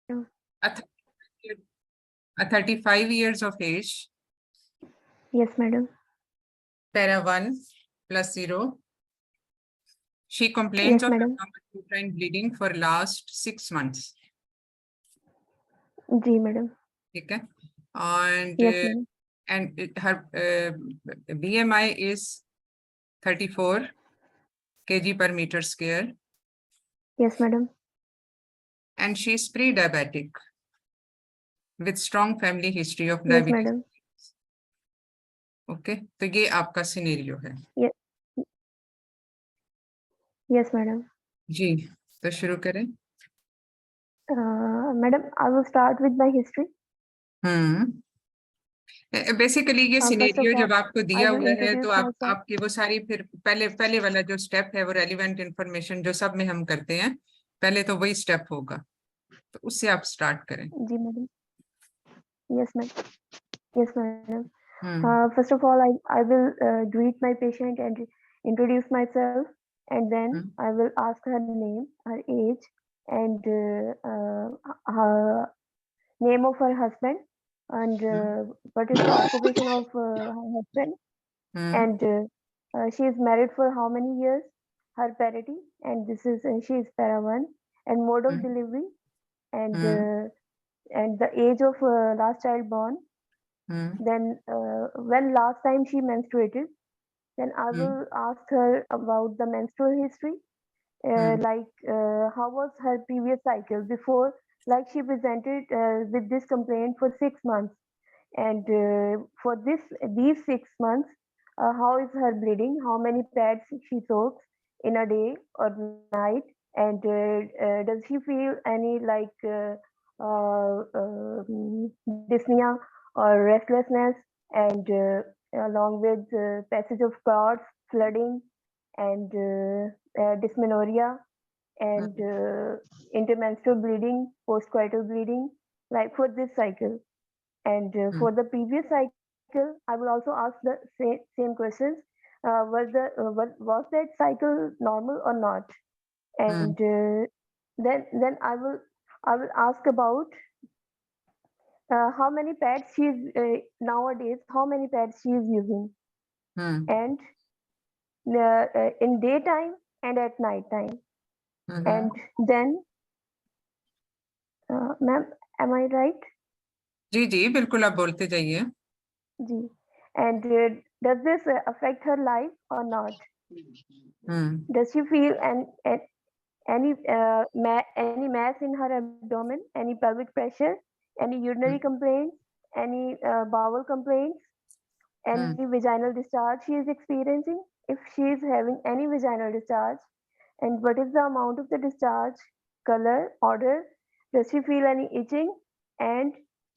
A, th- a 35 years of age, Yes, madam. para 1 plus 0. She complains Yes, of madam. abdominal uterine bleeding for last 6 months. Ji, madam. ठीक है. And Yes, madam. her BMI is 34 kg per meter square, Yes, madam. and she is pre-diabetic with strong family history of Yes, diabetes. madam. Okay, तो ये आपका scenario है. Yes, madam. जी, तो शुरू करें. Madam, I will start with my history. Basically ये First of scenario all, जब आपको दिया I will हुआ है तो introduce myself. आपकी वो सारी फिर पहले वाला जो स्टेप है वो रेलिवेंट इंफॉर्मेशन जो सब में हम करते हैं, पहले तो वही स्टेप होगा, तो उससे आप स्टार्ट करें. जी, madam. Yes, madam. Yes, madam. Hmm. First of all, I will greet my patient and introduce myself, and then I will ask her name, her age, and her name of her husband, and what is the occupation of her husband, and she is married for how many years, her parity, and this is she is para 1, and mode of delivery, and the age of last child born, then when last time she menstruated, then I will ask her about the menstrual history, like how was her previous cycle before, like she presented with this complaint for 6 months, and for these 6 months, how is her bleeding, how many pads she soaks in a day or night, and does she feel any like dyspnea or restlessness, and along with passage of clots, flooding, and dysmenorrhea, and intermenstrual bleeding, postcoital bleeding, like for this cycle. And for the previous cycle, I will also ask the same questions. Was that cycle normal or not? And then I will ask about how many pads she is nowadays. How many pads she is using, and in daytime and at night time. And then, ma'am, am I right? जी जी बिल्कुल, आप बोलते जाइए. जी. And does this affect her life or not? Does she feel any mass in her abdomen, any pelvic pressure, any urinary complaints, any bowel complaints, any vaginal discharge she is experiencing? If she is having any vaginal discharge, and what is the amount of the discharge, color, odor? Does she feel any itching, and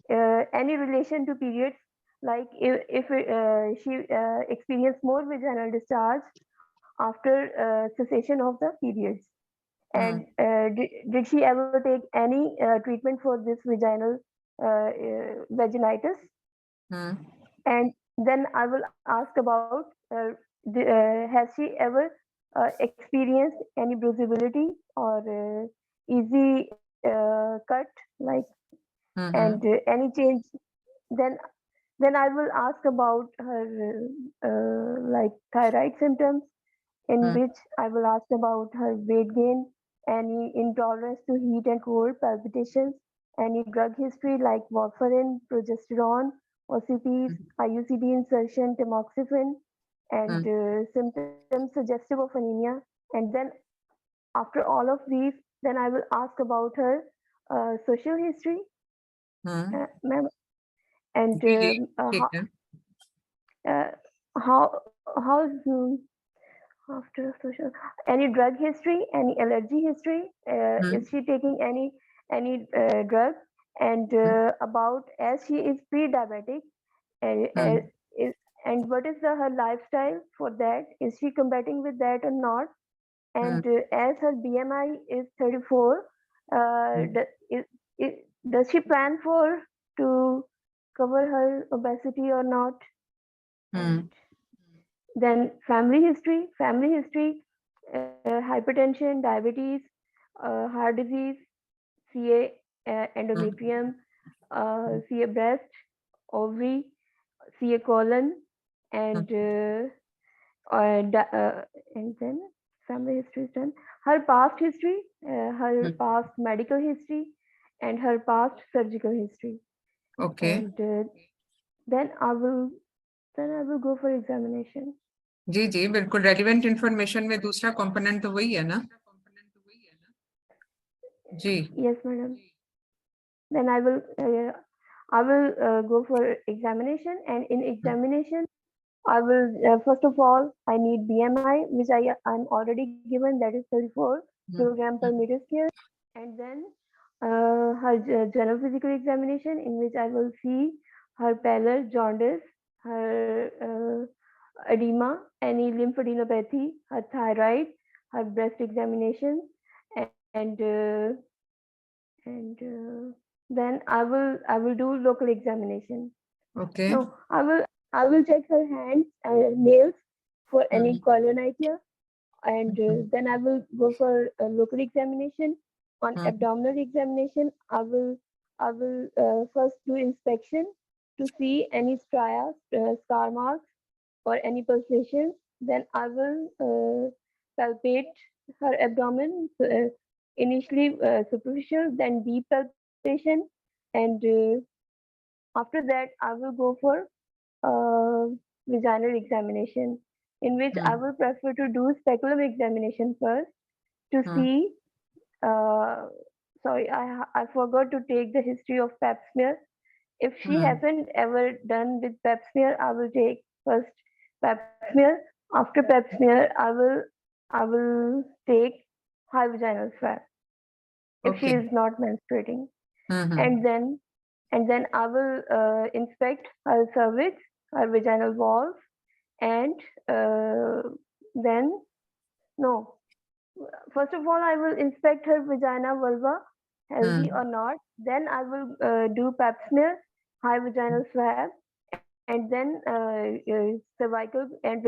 any relation to periods? Like if she experienced more vaginal discharge after cessation of the periods, and did she ever take any treatment for this vaginitis? And then I will ask about has she ever experienced any bruisability or easy cut, like, and any change? Then I will ask about her like thyroid symptoms, in which I will ask about her weight gain, any intolerance to heat and cold, palpitations, any drug history like warfarin, progesterone, OCPs, IUCD insertion, tamoxifen, and symptoms suggestive of anemia. And then after all of these, then I will ask about her social history, ma'am, and जी जी ठीक है. how after social, any drug history, any allergy history, is she taking any drug, and about as she is pre-diabetic, and and what is her lifestyle for that, is she combating with that or not, and as her BMI is 34, does she plan for to cover her obesity or not? And then family history, hypertension, diabetes, heart disease, CA, endometrium, see a breast, ovary, see a colon, and then family history is done. Her past history, her past medical history, and her past surgical history. Okay. And then I will go for examination. जी जी बिल्कुल, relevant information में दूसरा component तो वही है ना जी. Yes, madam. Then I will go for examination, and in examination I will first of all I need BMI, which I'm already given, that is 34 kilogram per meter square, and then her general physical examination, in which I will see her pallor, jaundice, her edema, any lymphadenopathy, her thyroid, her breast examination, and then I will do local examination. Okay. No, I will check her hands and nails for any colonitia, and then I will go for a local examination. On abdominal examination, I will first do inspection to see any stria, scar marks, or any pulsations. Then I will palpate her abdomen, initially superficial, then deep palpation, and after that I will go for vaginal examination, in which I will prefer to do speculum examination first to see. Sorry, I forgot to take the history of pap smear. If she hasn't ever done with pap smear, I will take first pap smear. After pap smear, I will take high vaginal swab if she is not menstruating, and then I will inspect her cervix, her vaginal walls, and then no. First of all, I will inspect her vagina vulva, healthy or not. Then I will do pap smear, high vaginal swab, and then cervical and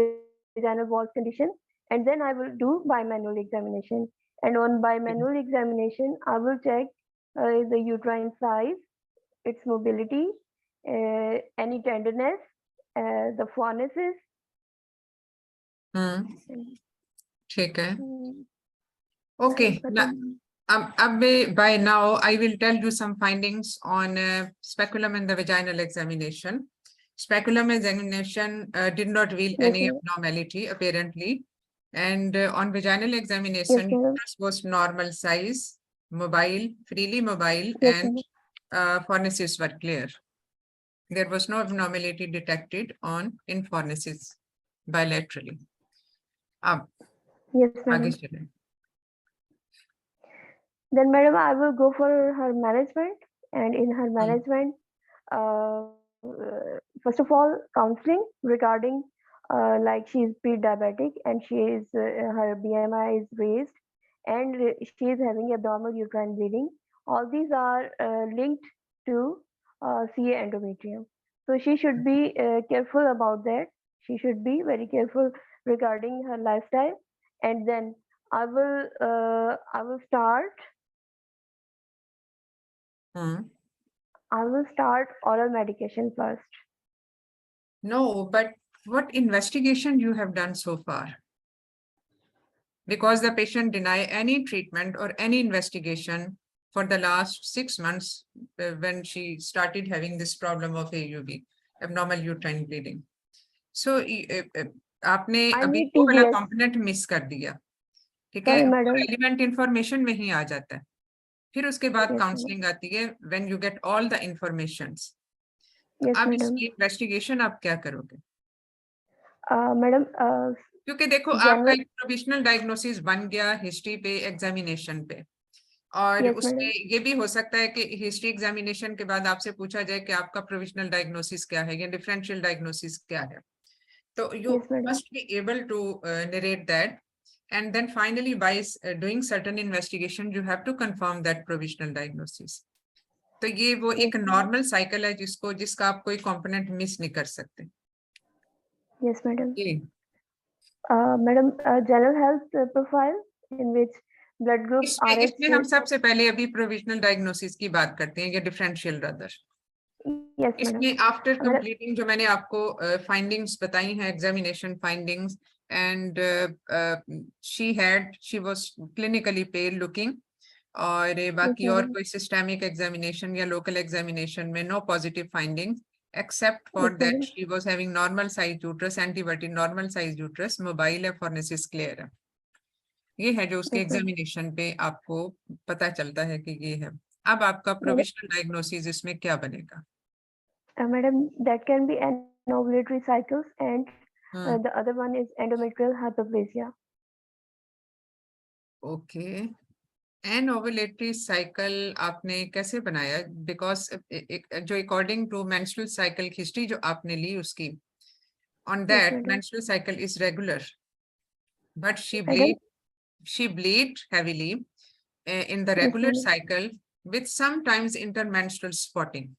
vaginal walls condition. And then I will do bimanual examination. And on bimanual examination, I will check the uterine size, its mobility, any tenderness, the fornices. ठीक है. Okay. By now, I will tell you some findings on speculum and the vaginal examination. Speculum examination did not reveal any abnormality, apparently. And on vaginal examination, uterus was normal size, mobile, freely mobile, and fornices were clear. There was no abnormality detected in fornices bilaterally. Yes, madam. Then, madam, I will go for her management, and in her management, first of all, counseling regarding like she is pre-diabetic and she is her BMI is raised, and she is having abdominal uterine bleeding. All these are linked to CA endometrium. So she should be careful about that. She should be very careful regarding her lifestyle, and then I will start. I will start oral medication first. No, but what investigation you have done so far? Because the patient deny any treatment or any investigation for the last 6 months when she started having this problem of AUB, abnormal uterine bleeding. So आपने अभी वो वाला component miss कर दिया, ठीक है? Relevant information में ही आ जाता है. फिर उसके बाद काउंसलिंग आती है when you get all the informations. अब इसकी इन्वेस्टिगेशन आप क्या करोगे? मैडम क्योंकि देखो आपका एक प्रोविजनल डायग्नोसिस बन गया हिस्ट्री पे, एग्जामिनेशन पे, और उसमें ये भी हो सकता है कि हिस्ट्री एग्जामिनेशन के बाद आपसे पूछा जाए कि आपका प्रोविजनल डायग्नोसिस क्या है या डिफरेंशियल डायग्नोसिस क्या है. तो you must be able to narrate that. And then finally, by doing certain investigation, you have to confirm that provisional diagnosis. तो ये वो एक normal cycle है जिसका आप कोई component miss नहीं कर सकते. Yes, madam. Madam, general health profile in which blood group इसमें हम RH. सबसे पहले अभी प्रोविजनल डायग्नोसिस की बात करते हैं या डिफरेंशियल रदर। Yes, madam. इसमें आफ्टर Madam, कंप्लीटिंग जो मैंने आपको फाइंडिंग्स बताई हैं, examination findings, and she was clinically pale looking, और बाकी और madam. कोई सिस्टेमिक एग्जामिनेशन या लोकल एग्जामिनेशन में no positive findings except for Yes, that madam. She was having normal size uterus, anteverted normal size uterus, mobile है, fornices clear है। ये है जो उसके Yes, madam. एग्जामिनेशन पे आपको पता चलता है कि ये है। अब आपका Madam, प्रोविजनल डायग्नोसिस इसमें क्या बनेगा? madam, that can be an ovulatory cycles, and hmm, the other one is endometrial hyperplasia. Okay. Anovulatory cycle आपने कैसे बनाया? बिकॉज जो according to menstrual cycle history जो आपने ली उसकी, on Yes, that madam. menstrual cycle is regular, but Madam, she bleed heavily in the yes, regular madam. cycle with sometimes intermenstrual spotting.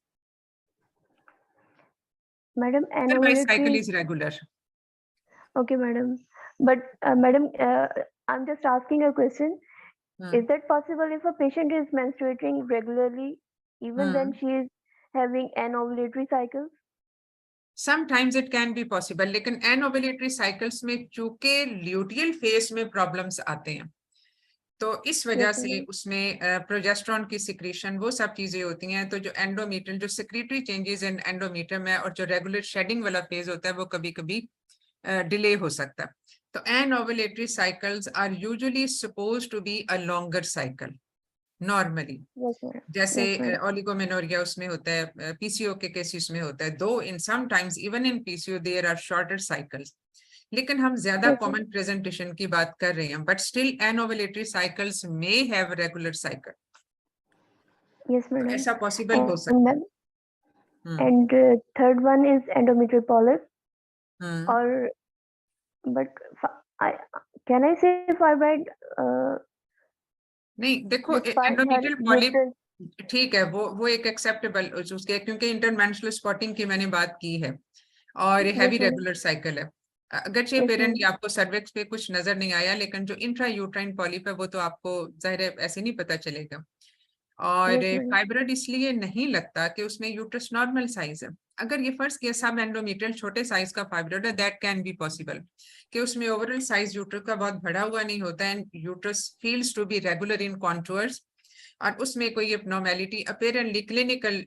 Madam, an Otherwise cycle ovulatory. is regular. Okay, madam. But madam, I'm just asking a question. Hmm. Is that possible if a patient is menstruating regularly, even then she is having an ovulatory cycles? Sometimes it can be possible, लेकिन एनओवुलेटरी cycles में चूंकि luteal phase में problems आते हैं, तो इस वजह Yes, से madam. उसमें प्रोजेस्टेरॉन की सिक्रीशन, वो सब चीजें होती हैं। तो जो एंडोमीट्रियल, जो सिक्रीटरी चेंजेस इन एंडोमीट्रियम में, और जो रेगुलर शेडिंग वाला फेज होता है, वो कभी कभी डिले हो सकता है। तो anovulatory cycles are usually suppose to be a longer cycle normally, Yes, madam. जैसे Yes, madam. ओलिगोमेनोरिया उसमें होता है, पीसीओ के केसेस में होता है, though in sometimes even in PCO there are shorter cycles, लेकिन हम ज्यादा Yes, कॉमन प्रेजेंटेशन की बात कर रहे हैं। But still anovulatory cycles may have regular cycle, yes, madam. ऐसा पॉसिबल हो And सकता है। ma'am, and third one is endometrial polyp, hmm, or but I can I say fibroid नहीं देखो, despite her endometrial polyp uterus? ठीक है, वो एक एक्सेप्टेबल उसके, क्योंकि इंटरमेंस्ट्रुअल स्पॉटिंग की मैंने बात की है, और Yes, heavy madam. Regular cycle है। अगरचे Yes, पेरेंट madam. आपको सर्विक्स पे कुछ नजर नहीं आया, लेकिन जो इंट्रा यूट्राइन पॉलिप है वो तो आपको जाहिर है ऐसे नहीं पता चलेगा। और Yes, madam. फाइब्रॉइड इसलिए नहीं लगता कि उसमें यूट्रस नॉर्मल साइज है। अगर ये फर्स्ट किया सब एंडोमेट्रियल छोटे साइज का फाइब्रॉइड है, दैट कैन बी पॉसिबल कि उसमें ओवरऑल साइज यूट्रस का बहुत बढ़ा हुआ नहीं होता है, uterus feels to be regular in contours, और उसमें कोई एब्नॉर्मेलिटी अपेरेंटली क्लिनिकल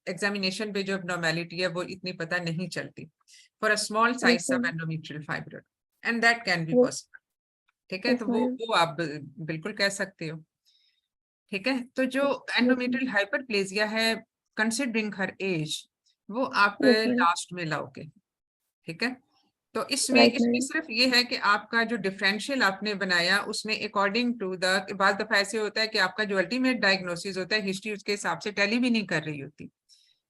एग्जामिनेशन पे जो एब्नॉर्मेलिटी है वो इतनी पता नहीं चलती for a small size Yes, सब madam. Endometrial fibroid, and that can be Yes, possible. ठीक है, yes, तो madam. वो आप बिल्कुल कह सकते हो। ठीक है, तो जो Yes, एंडोमेट्रियल हाइपरप्लेजिया है, कंसिडरिंग हर एज, वो आप yes, madam. लास्ट में लाओगे। ठीक है, तो इसमें Right, इसमें madam. सिर्फ ये है कि आपका जो डिफरेंशियल आपने बनाया उसमें अकॉर्डिंग टू द, बाद दफा ऐसे होता है कि आपका जो अल्टीमेट डायग्नोसिस होता है, हिस्ट्री उसके हिसाब से टैली भी नहीं कर रही होती,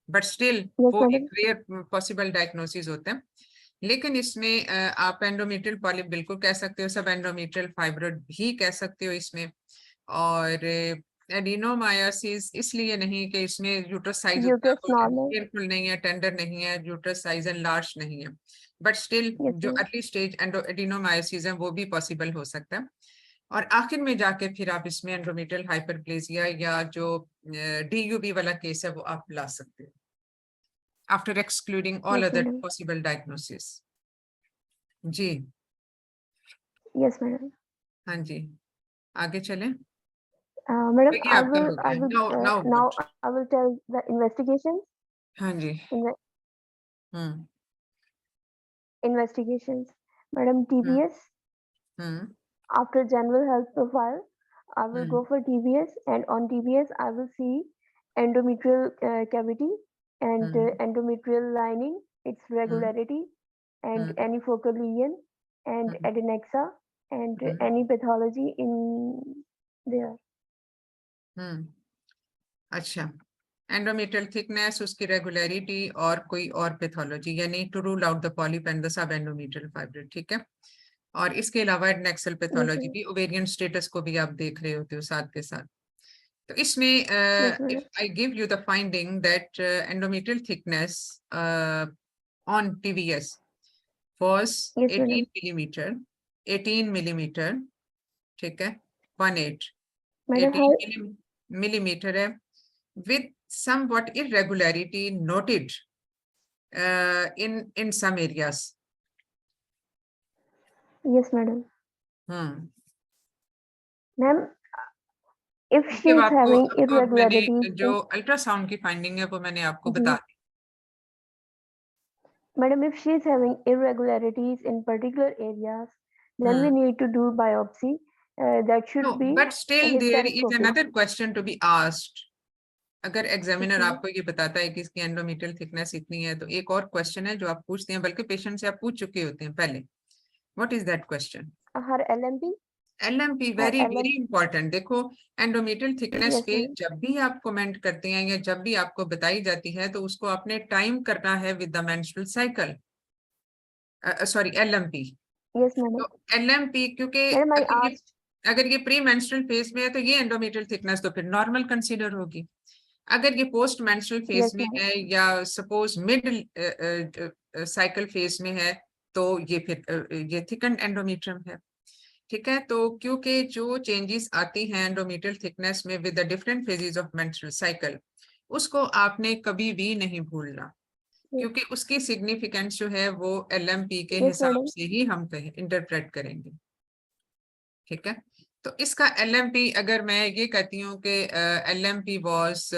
बट स्टिल Yes, वो madam. एक रेयर पॉसिबल डायग्नोसिस होता है। लेकिन इसमें आप एंडोमेट्रियल पॉलिप बिल्कुल कह सकते हो, सब एंडोमेट्रियल फाइब्रोइड भी कह सकते हो इसमें। और एडिनोमायोसिस इसलिए नहीं कि इसमें यूट्रस साइज उतना Uterus normal. केयरफुल नहीं है, टेंडर नहीं है, यूट्रस साइज एंड लार्ज नहीं है, बट स्टिल Yes, जो madam. अर्ली स्टेज एडिनोमायोसिस है वो भी पॉसिबल हो सकता है। और आखिर में जाके फिर आप इसमें एंडोमेट्रियल हाइपरप्लेजिया या जो डीयूबी वाला केस है वो आप ला सकते हो, after excluding all Yes, other madam. Possible diagnosis. जी, Yes, madam. हाँ जी, आगे चलें। Madam, ये आपका हो I गया, will now now now I will tell the investigations. हाँ जी, In hmm investigations, madam, hmm TBS. Hmm After general health profile, I will hmm go for TBS, and on TBS, I will see endometrial cavity and hmm endometrial lining, its hmm regularity, and hmm any focal lesion, and hmm adnexa, and hmm any pathology in there. हम्म, अच्छा, endometrial thickness, उसकी regularity, और कोई और pathology, यानी to rule out the polyp and the sub endometrial fibroid. ठीक है, और इसके अलावा एडनेक्सल Yes, पैथोलॉजी madam. भी, ओवेरियन स्टेटस को भी आप देख रहे होते हो साथ के साथ। तो इसमें Yes, madam. If I give you the finding that endometrial thickness on TVS was Yes, 18 madam. millimeter, 18 millimeter, ठीक है, Madam, 18 millimeter है, with somewhat irregularity noted in some areas. yes, madam. Hmm Ma'am, if she जब is आपको having अब मैंने irregularities, जो ultrasound की finding है वो मैंने आपको Mhm. बता दी. madam, if she is having irregularities in particular areas, then we need to do biopsy. That should No, be but still there is hysteroscopy. another question to be asked. अगर examiner Okay. आपको ये बताता है कि इसकी endometrial thickness इतनी है, तो एक और क्वेश्चन है जो आप पूछते हैं, बल्कि पेशेंट से आप पूछ चुके होते हैं पहले. What is that question? Her LMP? LMP Her very LMP? Very important. देखो, एंडोमेट्रियल थिकनेस Yes, पे ma'am. जब भी आप कमेंट करते हैं या जब भी आपको बताई जाती है, तो उसको आपने टाइम करना है with the menstrual cycle. Sorry, LMP. Yes, madam. तो LMP क्योंकि Madam, I asked. अगर ये प्री मेंस्ट्रुअल फेज में है तो ये एंडोमेट्रियल थिकनेस तो फिर नॉर्मल कंसीडर होगी. अगर ये पोस्ट मेंस्ट्रुअल फेज Yes, में madam. है या सपोज मिड साइकिल फेज में है, तो ये फिर ये थिकन एंडोमेट्रियम है. ठीक है, तो क्योंकि जो चेंजेस आती हैं एंडोमेट्रियल थिकनेस में with the different phases of menstrual cycle, उसको आपने कभी भी नहीं भूलना, क्योंकि उसकी सिग्निफिकेंस जो है वो LMP के Yes, हिसाब madam. से ही हम इंटरप्रेट करेंगे. ठीक है, तो इसका LMP अगर मैं ये कहती हूँ कि LMP was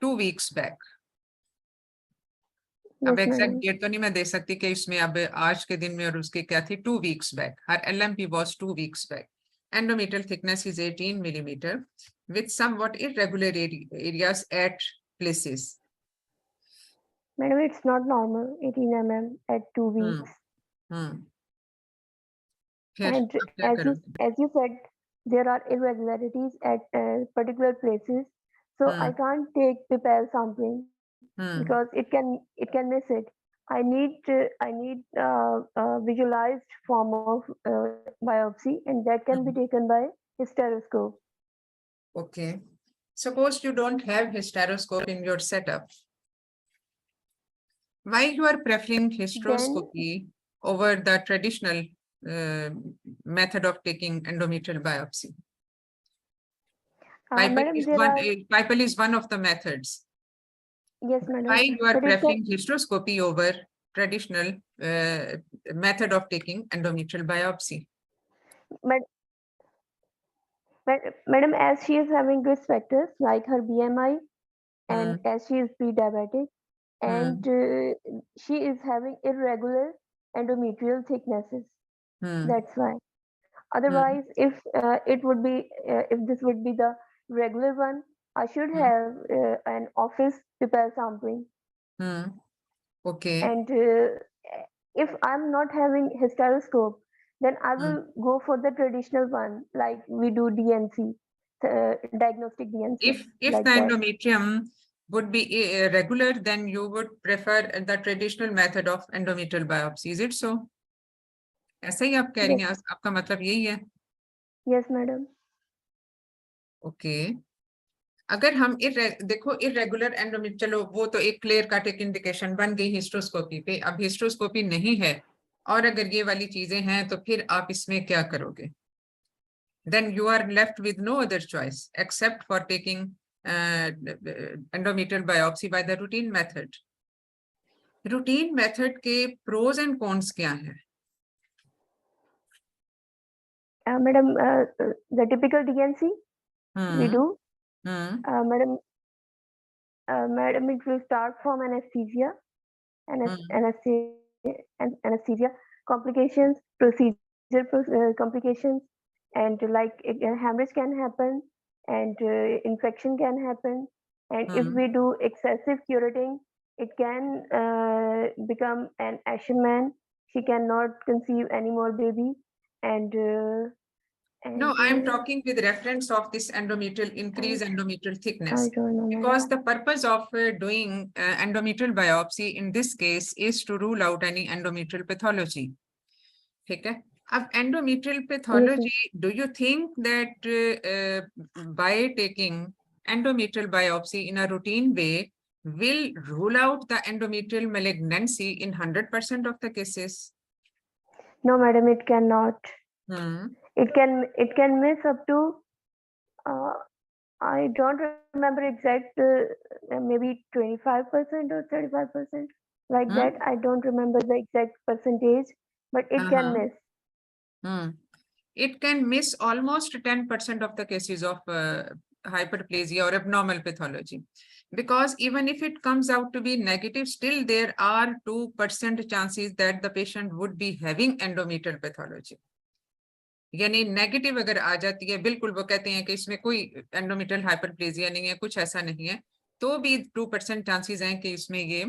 2 weeks back. अब Yes, एग्जैक्ट madam. डेट तो नहीं मैं दे सकती कि इसमें अब आज के दिन में और उसके क्या थी. 2 weeks back. Her LMP was 2 weeks back. Endometrial thickness is 18 millimeter with somewhat irregular areas at places. Madam, it's not normal. 18 mm at 2 weeks. फिर And अब क्या करोगे? as you said, there are irregularities at particular places. So I can't take PPL sampling because it can miss it. I need visualized form of biopsy, and that can be taken by hysteroscope. Okay. Suppose you don't have hysteroscope in your setup. Why you are preferring hysteroscopy over the traditional method of taking endometrial biopsy? Pipal is one of the methods. Yes, madam. Why you are But preferring hysteroscopy over traditional method of taking endometrial biopsy? Madam, as she is having risk factors like her BMI, and as she is pre-diabetic, and she is having irregular endometrial thicknesses. That's why. Otherwise, if it would be, if this would be the regular one, I should have an office PPL sampling. Okay. And if I'm not having hysteroscope, then I will go for the traditional one, like we do DNC, diagnostic DNC. If like the that. endometrium would be regular, then you would prefer the traditional method of endometrial biopsy. Is it so? ऐसा ही आप कह रही हैं, आपका मतलब यही है? Yes, madam. Okay. अगर हम देखो इरेगुलर एंडोमेट्रियम, चलो वो तो एक क्लियर कट एक इंडिकेशन बन गई हिस्ट्रोस्कोपी पे. अब हिस्ट्रोस्कोपी नहीं है और अगर ये वाली चीजें हैं, तो फिर आप इसमें क्या करोगे? Then you are left with no other choice except for taking endometrial biopsy by the routine method. Routine method के pros and cons क्या हैं? Madam, the typical DNC we do. Madam, it will start from anesthesia, anesthesia complications, procedure complications, and like hemorrhage can happen, and infection can happen, and if we do excessive curating, it can become an Asherman. She cannot conceive any more baby, and no, I am talking with reference of this endometrial increase endometrial thickness. I don't know, because the purpose of doing endometrial biopsy in this case is to rule out any endometrial pathology. ठीक है, अब endometrial pathology, do you think that by taking endometrial biopsy in a routine way will rule out the endometrial malignancy in 100% of the cases? No, madam, it cannot. it can miss up to I don't remember exact maybe 25% or 35% like Hmm? that. I don't remember the exact percentage, but it can Uh-huh. miss. It can miss almost 10% of the cases of hyperplasia or abnormal pathology. Because even if it comes out to be negative, still there are 2% chances that the patient would be having endometrial pathology. यानी negative अगर आ जाती है, बिल्कुल वो कहते हैं कि इसमें कोई एंडोमेट्रियल हाइपरप्लेजिया नहीं है, कुछ ऐसा नहीं है, तो भी 2% चांसेस हैं कि इसमें ये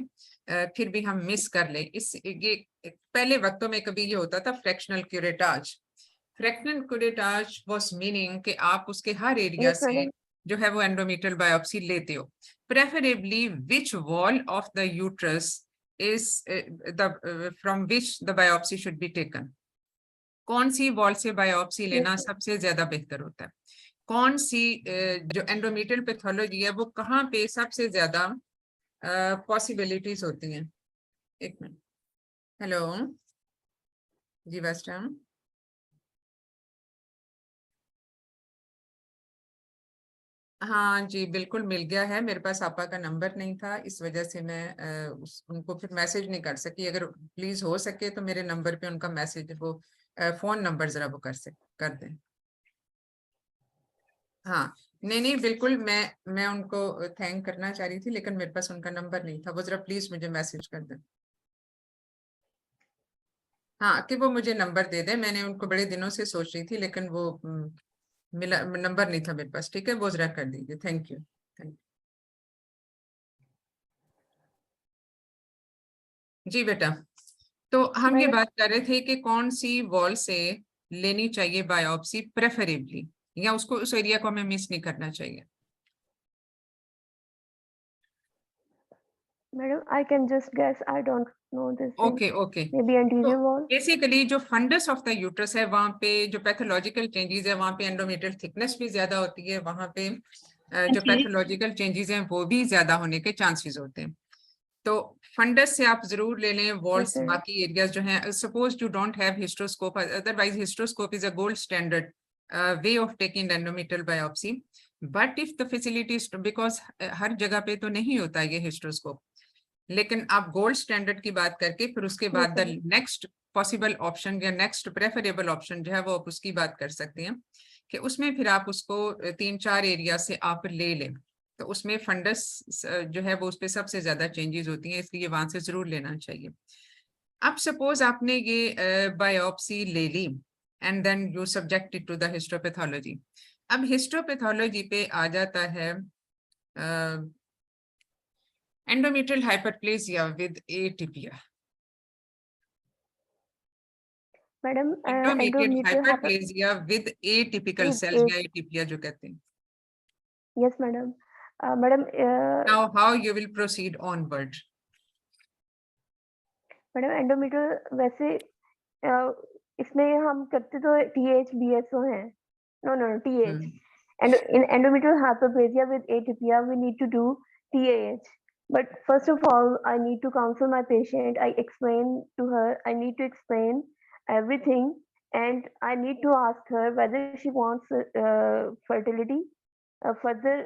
फिर भी हम मिस कर ले। ये पहले वक्तों में कभी ये होता था fractional curettage. Fractional curettage was meaning कि आप उसके हर एरिया Yes, से madam. जो है वो एंडोमेट्रियल बायोप्सी लेते हो, preferably which wall of the uterus is the from which the biopsy should be taken. कौन सी वॉल से बायोप्सी लेना Yes, सबसे ज्यादा बेहतर होता है, कौन सी जो एंडोमेट्रियल पैथोलॉजी है वो कहाँ पे सबसे ज्यादा पॉसिबिलिटीज होती हैं। एक मिनट, हेलो जी वेस्टर्न। हाँ जी बिल्कुल मिल गया है, मेरे पास आपा का नंबर नहीं था, इस वजह से मैं उनको फिर मैसेज नहीं कर सकी। अगर प्लीज हो सके तो मेरे नंबर पे उनका मैसेज वो फोन नंबर जरा वो कर दें। हाँ नहीं नहीं बिल्कुल, मैं उनको थैंक करना चाह रही थी, लेकिन मेरे पास उनका नंबर नहीं था, वो जरा प्लीज मुझे मैसेज कर दें। हाँ कि वो मुझे नंबर दे दे, मैंने उनको बड़े दिनों से सोच रही थी, लेकिन वो मिला नंबर नहीं था मेरे पास। ठीक है, वो जरा कर दीजिए, थैंक यू। जी बेटा, तो हम ये madam. बात कर रहे थे कि कौन सी वॉल से लेनी चाहिए बायोप्सी प्रेफरेबली, या उसको उस एरिया को हमें मिस नहीं करना चाहिए। Madam, I can just guess. I don't know this thing. Okay okay, Maybe anterior wall. Basically जो फंडस ऑफ द यूट्रस है वहां पे जो पैथोलॉजिकल चेंजेस है वहां पे एंडोमेट्रियल थिकनेस भी ज्यादा होती है, वहां पे जो पैथोलॉजिकल चेंजेस हैं वो भी ज्यादा होने के चांसेस होते हैं। तो फंडस से आप जरूर ले लें, Yes, वॉल्स sir. बाकी एरियाज जो हैं, suppose you don't have hysteroscope, otherwise hysteroscope is a gold standard way of taking endometrial biopsy. But if the facilities, because हर जगह पे तो नहीं होता ये हिस्ट्रोस्कोप, लेकिन आप गोल्ड स्टैंडर्ड की बात करके फिर उसके Yes, बाद the sir. Next possible option या नेक्स्ट प्रेफरेबल ऑप्शन जो है वो आप उसकी बात कर सकते हैं कि उसमें फिर आप उसको 3-4 एरिया से आप ले लें, तो उसमें फंडस जो है वो उस पर सबसे ज्यादा चेंजेस होती हैं, इसलिए वहां से जरूर लेना चाहिए। अब सपोज आपने ये बायोप्सी ले ली and then you subjected to the histopathology. अब हिस्टोपैथोलॉजी पे आ जाता है endometrial hyperplasia with atypia। Madam, endometrial endometrial hyperplasia with atypical with cells a या atypia जो कहते हैं। yes, madam. Madam, Now how you will proceed onward? madam endometrial वैसे इसमें हम करते तो TH BSO हैं. No, TH. And in endometrial hyperplasia with atypia, we need to do TAH. But first of all, I need to counsel my patient. I explain to her. I need to explain everything, and I need to ask her whether she wants fertility, further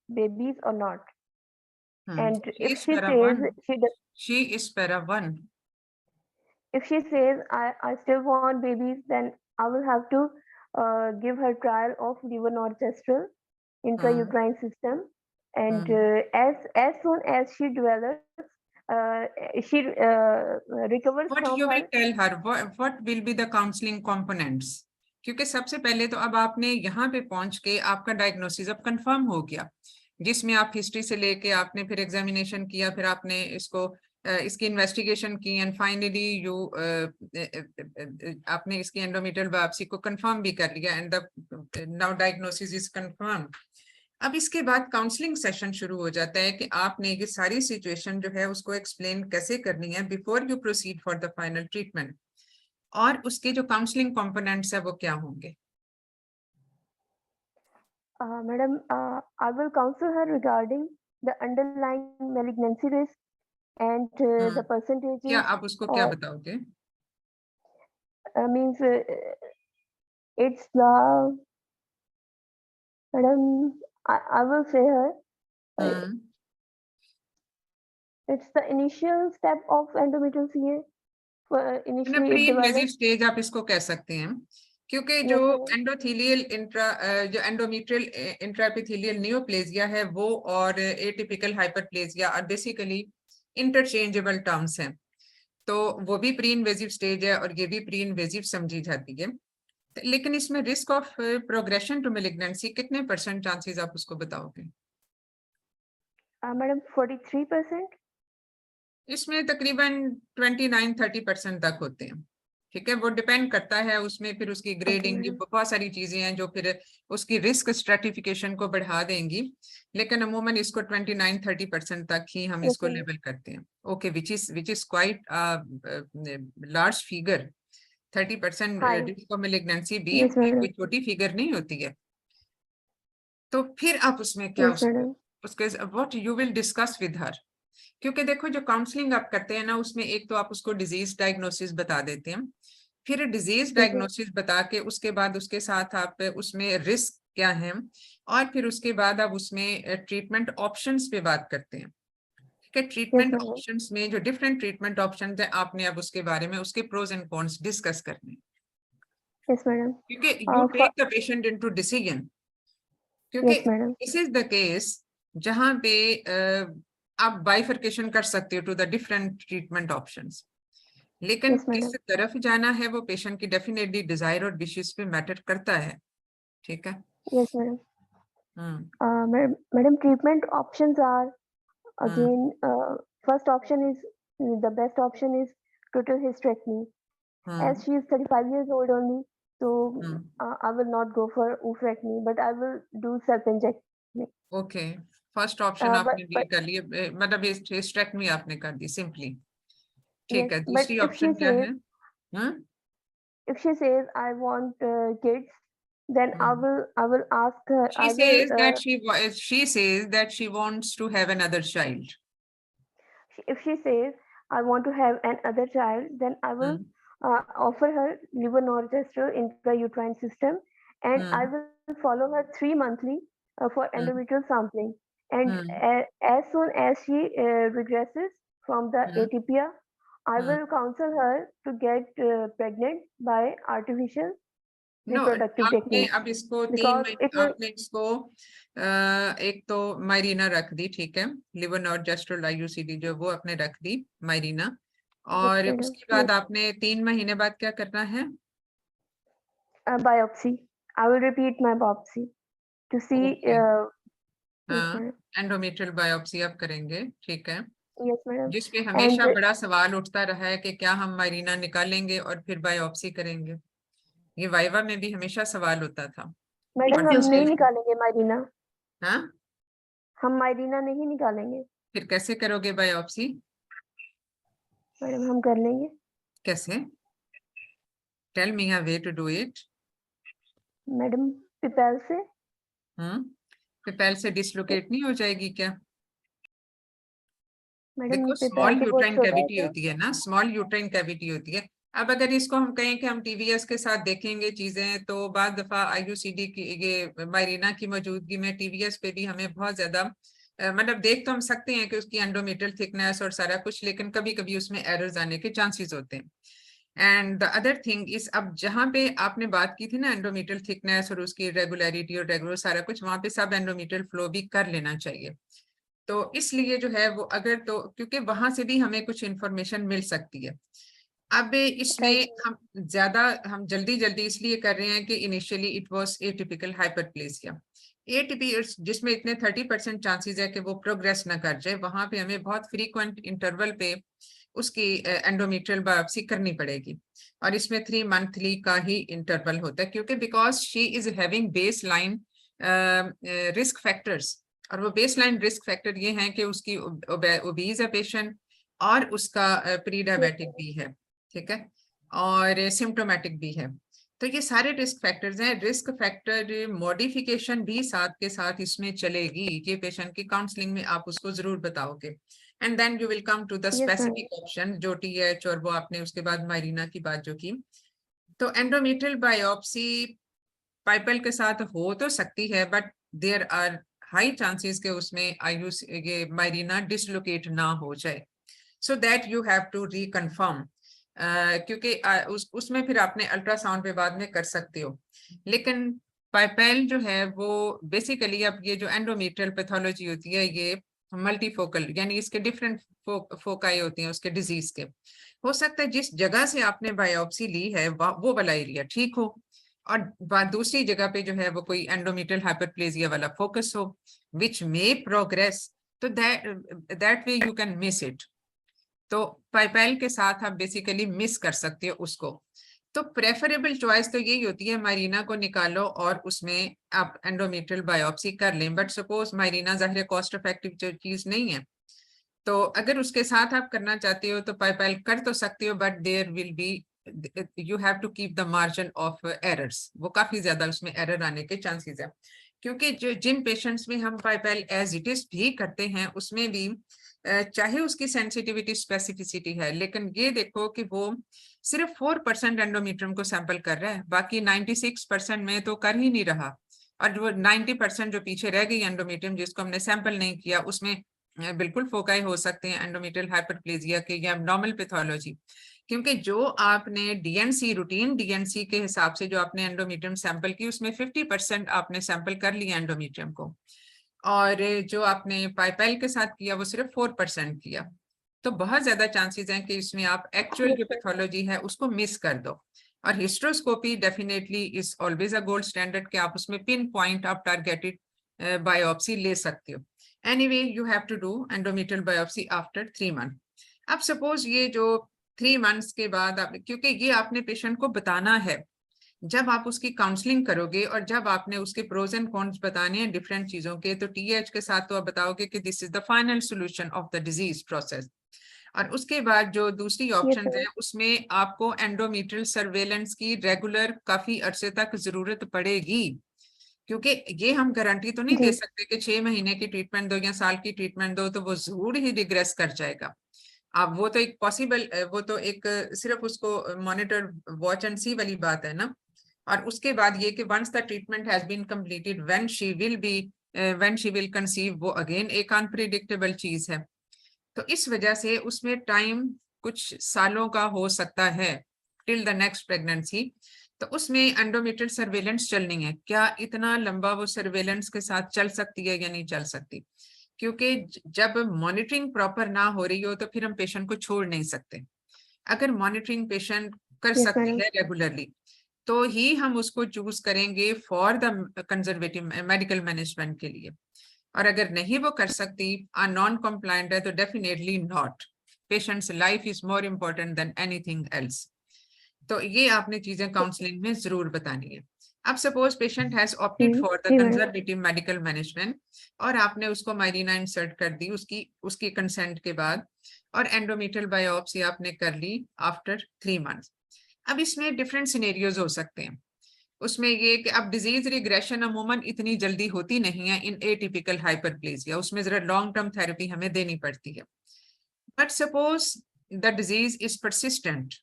babies or not. And She if is she para says one. she does, She is para one. if she says I still want babies, then I will have to give her trial of levonorgestrel intrauterine system, and as soon as she develops, she recovers What from you will her. tell her? What will be the counseling components? क्योंकि सबसे पहले तो अब आपने यहाँ पे पहुंच के आपका डायग्नोसिस अब कंफर्म हो गया, जिसमें आप हिस्ट्री से लेके आपने फिर एग्जामिनेशन किया, फिर आपने इसको इसकी इन्वेस्टिगेशन की एंड फाइनली यू आपने इसकी एंडोमेट्रियल बायोप्सी को कंफर्म भी कर लिया and the now diagnosis is confirm. अब इसके बाद काउंसलिंग सेशन शुरू हो जाता है कि आपने ये सारी सिचुएशन जो है उसको एक्सप्लेन कैसे करनी है before you proceed for the final treatment, और उसके जो काउंसलिंग कंपोनेंट्स है वो क्या होंगे। Madam, I will counsel her regarding the underlying malignancy risk and the percentages. क्या आप उसको क्या बताओगे? Means it's the madam. I will say her. It's the initial step of endometrial CA. Initially, pre it invasive develops. Stage आप इसको कह सकते हैं, क्योंकि जो Yes, madam. एंडोथीलियल जो एंडोमेट्रियल इंट्राएपिथेलियल नियोप्लेजिया है वो और एटिपिकल हाइपरप्लेजिया और बेसिकली इंटरचेंजेबल टर्म्स हैं, तो वो भी प्री इन्वेजिव स्टेज है और ये भी प्री इन्वेजिव समझी जाती है। लेकिन इसमें risk of progression to malignancy कितने % चांसेस आप उसको बताओगे? मैडम 43%। इसमें तकरीबन 29-30% तक होते हैं, ठीक है। वो डिपेंड करता है उसमें फिर उसकी ग्रेडिंग, madam. बहुत सारी चीजें हैं जो फिर उसकी रिस्क स्ट्रेटिफिकेशन को बढ़ा देंगी, लेकिन अमूमन इसको 29-30% तक ही हम इसको Okay. लेबल करते हैं। Okay, which is quite large figure. 30% Hi. Risk of malignancy भी Yes, madam. कोई छोटी फिगर नहीं होती है। तो फिर आप उसमें क्या Yes, madam. उसके what you will discuss with her, क्योंकि देखो जो काउंसलिंग आप करते हैं ना उसमें एक तो आप उसको डिजीज डायग्नोसिस बता देते हैं, फिर डिजीज डायग्नोसिस बता के उसके बाद उसके साथ आप उसमें रिस्क क्या है, और फिर उसके बाद आप उसमें ट्रीटमेंट ऑप्शंस पे बात करते हैं, ठीक है। Treatment madam. ऑप्शंस में जो डिफरेंट ट्रीटमेंट ऑप्शंस है आपने अब उसके बारे में उसके प्रोज एंड कॉन्स डिस्कस करने हैं, Yes, madam. क्योंकि you take the patient into decision, क्योंकि Yes, madam. This is the case जहां पे आप बाइफर्केशन कर सकते हो to the different treatment options, लेकिन Yes, madam. किस तरफ जाना है वो पेशेंट की डेफिनेटली डिजायर और विशेस पे मैटर करता है, ठीक है। Yes, madam. Madam, treatment options are again. First option is the best option is total hysterectomy. As she is 35 years old only, so I will not go for oophorectomy, but I will do self-injectment. Okay, first option आपने deal But कर लिए, मतलब hysterectomy आपने कर दी simply, ठीक yes, है। but दूसरी if she option क्या says है? I want kids, then I will ask her. She says that she says that she wants to have another child. If she says I want to have another child, then I will offer her levonorgestrel intrauterine system, and I will follow her 3 monthly for endometrial sampling. And as soon as she regresses from the atypia, I will counsel her to get pregnant by artificial no, reproductive आपने technique, अब इसको 3 because महीने it will. आपने इसको एक तो मायरीना रख दी, ठीक है, लिवोनॉर्जेस्ट्रोल आईयूसीडी जो वो आपने रख दी मायरीना, और Yes, उसके बाद yes. आपने 3 महीने बाद क्या करना है? Biopsy. I will repeat my biopsy to see. Okay. Yes, हाँ, madam. एंडोमेट्रियल बायोप्सी आप करेंगे, ठीक है, Yes, madam. जिसपे हमेशा And बड़ा सवाल उठता रहा है कि क्या हम मायरीना निकालेंगे और फिर बायोप्सी करेंगे, ये वाइवा में भी हमेशा सवाल होता था। मैडम हम नहीं निकालेंगे मायरीना, हाँ, हम मायरीना नहीं निकालेंगे। फिर कैसे करोगे बायोप्सी? मैडम हम कर लेंगे। कैसे? Tell me a way to do it. Madam pipelle से। पिपेल से डिसलोकेट नहीं हो जाएगी क्या? मैडम देखो पिपेल स्मॉल तो बहुत यूट्राइन छोटा है कैविटी क्या? होती है ना, स्मॉल यूट्राइन कैविटी होती है। अब अगर इसको हम कहें कि हम टीवीएस के साथ देखेंगे चीजें, तो बाद दफा आईयूसीडी की ये मायरीना की मौजूदगी में टीवीएस पे भी हमें बहुत ज्यादा मतलब देख तो हम सकते हैं कि उसकी एंडोमेट्रियल थिकनेस और सारा कुछ, लेकिन कभी कभी उसमें एरर्स आने के चांसेस होते हैं। And the other thing is, अब जहां पे आपने बात की थी ना एंडोमेट्रियल थिकनेस और उसकी रेगुलरिटी और रेगुलर सारा कुछ, वहां पे सब एंडोमेट्रियल फ्लो भी कर लेना चाहिए। तो इसलिए जो है वो अगर तो क्योंकि वहां से भी हमें कुछ इंफॉर्मेशन मिल सकती है। अब इसमें हम जल्दी इसलिए कर रहे हैं कि initially it was atypical hyperplasia, ATP जिसमें इतने 30% चांसेस है कि वो प्रोग्रेस ना कर जाए, वहां पे हमें बहुत फ्रीक्वेंट इंटरवल पे उसकी एंडोमेट्रियल बायोप्सी करनी पड़ेगी, और इसमें 3 मंथली का ही इंटरवल होता है, क्योंकि because she is having base line risk factors, और वो बेस लाइन रिस्क फैक्टर ये हैं कि उसकी ओबीज है पेशेंट, और उसका प्री डायबिटिक भी है, ठीक है, और सिम्टोमेटिक भी है। तो ये सारे रिस्क फैक्टर्स हैं। रिस्क फैक्टर मॉडिफिकेशन भी साथ के साथ इसमें चलेगी, ये पेशेंट की काउंसलिंग में आप उसको जरूर बताओगे, and then you will come to the specific option जो टीएच, और वो आपने उसके बाद मायरीना की बात जो की। तो एंडोमेट्रियल बायोप्सी पाइपल के साथ हो तो सकती है, but there are high chances के उसमें आयुष ये माइरीना डिसलोकेट ना हो जाए, so that you have to reconfirm, क्योंकि उसमें फिर आपने अल्ट्रासाउंड पे बाद में कर सकते हो। लेकिन पाइपेल जो है वो बेसिकली, अब ये जो एंडोमेट्रियल पैथोलॉजी होती है ये मल्टीफोकल, यानी इसके डिफरेंट फोकाई होती हैं उसके डिजीज के। हो सकता है जिस जगह से आपने बायोप्सी ली है वो वाला एरिया ठीक हो, और दूसरी जगह पे जो है वो कोई एंडोमेट्रियल हाइपरप्लेजिया वाला फोकस हो, विच मे प्रोग्रेस, तो that way you can miss it. तो पाइपेल के साथ आप बेसिकली मिस कर सकते हो उसको। तो प्रेफरेबल चॉइस तो यही होती है माइरीना को निकालो और उसमें आप एंडोमेट्रियल बायोप्सी कर लें, बट सपोज माइरीना जाहिर कॉस्ट इफेक्टिव चीज नहीं है, तो अगर उसके साथ आप करना चाहते हो तो पाइपेल कर तो सकते हो, but there will be, you have to keep the margin of errors, वो काफी ज्यादा उसमें एरर आने के चांसेस है। क्योंकि जो जिन पेशेंट्स में हम पाइपेल एज इट इज भी करते हैं उसमें भी चाहे उसकी सेंसिटिविटी स्पेसिफिसिटी है, लेकिन ये देखो कि वो सिर्फ 4% एंडोमेट्रियम को सैंपल कर रहा है, बाकी 96% में तो कर ही नहीं रहा, और जो 90% जो पीछे रह गई एंडोमेट्रियम जिसको हमने सैंपल नहीं किया उसमें बिल्कुल फोकाई हो सकते हैं एंडोमेट्रियल हाइपरप्लेजिया के या नॉर्मल पैथोलॉजी। क्योंकि जो आपने डीएनसी रूटीन डीएनसी के हिसाब से जो आपने एंडोमेट्रियम सैंपल की उसमें 50% आपने सैंपल कर लिया एंडोमेट्रियम को, और जो आपने पाइपेल के साथ किया वो सिर्फ 4% किया। तो बहुत ज्यादा चांसेस हैं कि इसमें आप एक्चुअल जो पैथोलॉजी है उसको मिस कर दो। और hysteroscopy definitely is always a gold standard के आप उसमें पिन पॉइंट आप टारगेटेड बायोप्सी ले सकते हो। Anyway you have to do endometrial biopsy after 3 month. अब सपोज ये जो 3 मंथ्स के बाद आप, क्योंकि ये आपने पेशेंट को बताना है जब आप उसकी काउंसलिंग करोगे और जब आपने उसके प्रोज एंड कॉन्स बताने हैं डिफरेंट चीजों के, तो टीएच के साथ तो आप बताओगे कि this is the final solution of the disease process. और उसके बाद जो दूसरी ऑप्शन है उसमें आपको एंडोमेट्रियल सर्वेलेंस की रेगुलर काफी अरसे तक जरूरत पड़ेगी, क्योंकि ये हम गारंटी तो नहीं दे सकते कि 6 महीने की ट्रीटमेंट दो या साल की ट्रीटमेंट दो तो वो जरूर ही रिग्रेस कर जाएगा। अब वो तो एक पॉसिबल, वो तो एक सिर्फ उसको मॉनिटर वॉच एंड सी वाली बात है ना। और उसके बाद ये कि once the treatment has been completed when she will conceive, वो अगेन एक अनप्रिडिक्टेबल चीज है। तो इस वजह से उसमें टाइम कुछ सालों का हो सकता है टिल द नेक्स्ट प्रेगनेंसी। तो उसमें एंडोमेट्रियल सर्वेलेंस चलनी है, क्या इतना लंबा वो सर्वेलेंस के साथ चल सकती है या नहीं चल सकती, क्योंकि जब मॉनिटरिंग प्रॉपर ना हो रही हो तो फिर हम पेशेंट को छोड़ नहीं सकते। अगर मॉनिटरिंग पेशेंट कर सकती है रेगुलरली तो ही हम उसको चूज करेंगे for the conservative medical management के लिए। और अगर नहीं वो कर सकती, नॉन कंप्लायंट है, तो definitely not. Patients life is more important than anything else. तो ये आपने चीजें काउंसलिंग में जरूर बतानी है। अब suppose patient has opted for the conservative medical management और आपने उसको माइरीना इंसर्ट कर दी उसकी कंसेंट के बाद, और एंडोमेट्रियल बायोप्सी आपने कर ली आफ्टर 3 मंथ्स। अब इसमें डिफरेंट सिनेरियोज हो सकते हैं। उसमें ये कि अब डिजीज रिग्रेशन अमूमन इतनी जल्दी होती नहीं है इन एटिपिकल हाइपरप्लेजिया, उसमें जरा लॉन्ग टर्म थेरेपी हमें देनी पड़ती है। But suppose the disease is persistent,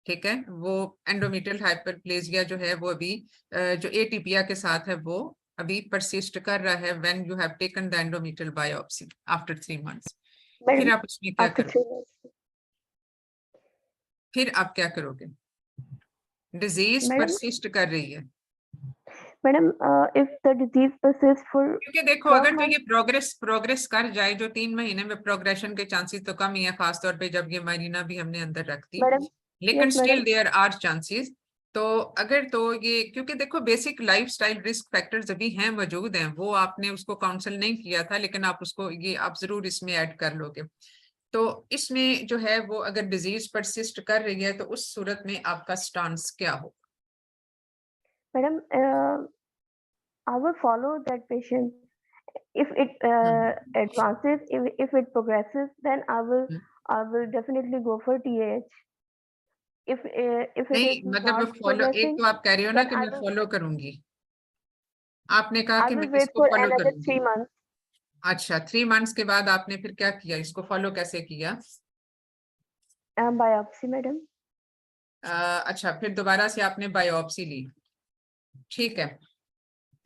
ठीक है, वो एंडोमेट्रियल हाइपरप्लेजिया जो है वो अभी जो एटीपिया के साथ है वो अभी परसिस्ट कर रहा है when you have taken the endometrial biopsy after 3 months. फिर आप उसमें क्या करोगे? फिर आप क्या करोगे? डिजीज परसिस्ट कर रही है madam, if the disease persist for, क्योंकि देखो अगर तो ये प्रोग्रेस कर जाए, जो 3 महीने में प्रोग्रेशन के चांसेस तो कम ही है, खासतौर पे जब ये माइरीना भी हमने अंदर रख दी, लेकिन स्टिल देयर आर चांसेस। तो अगर तो ये, क्योंकि देखो बेसिक लाइफस्टाइल रिस्क फैक्टर्स अभी हैं मौजूद हैं, वो आपने उसको काउंसिल नहीं किया था लेकिन आप उसको ये आप जरूर इसमें ऐड कर लोगे। तो इसमें जो है वो अगर डिजीज परसिस्ट कर रही है तो उस सूरत में आपका स्टांस क्या हो? Madam, I will follow that patient. If it advances, if it progresses, then I will definitely go for TAH. If it नहीं is मतलब not फॉलो, एक progressing, तो आप कह रहे हो ना then कि मैं फॉलो करूंगी, आपने कहा I कि मैं will wait इसको for फॉलो another करूंगी। 3 months. अच्छा, 3 मंथ्स के बाद आपने फिर क्या किया, इसको फॉलो कैसे किया? Biopsy, madam. अच्छा, फिर दोबारा से आपने बायोप्सी ली। ठीक है,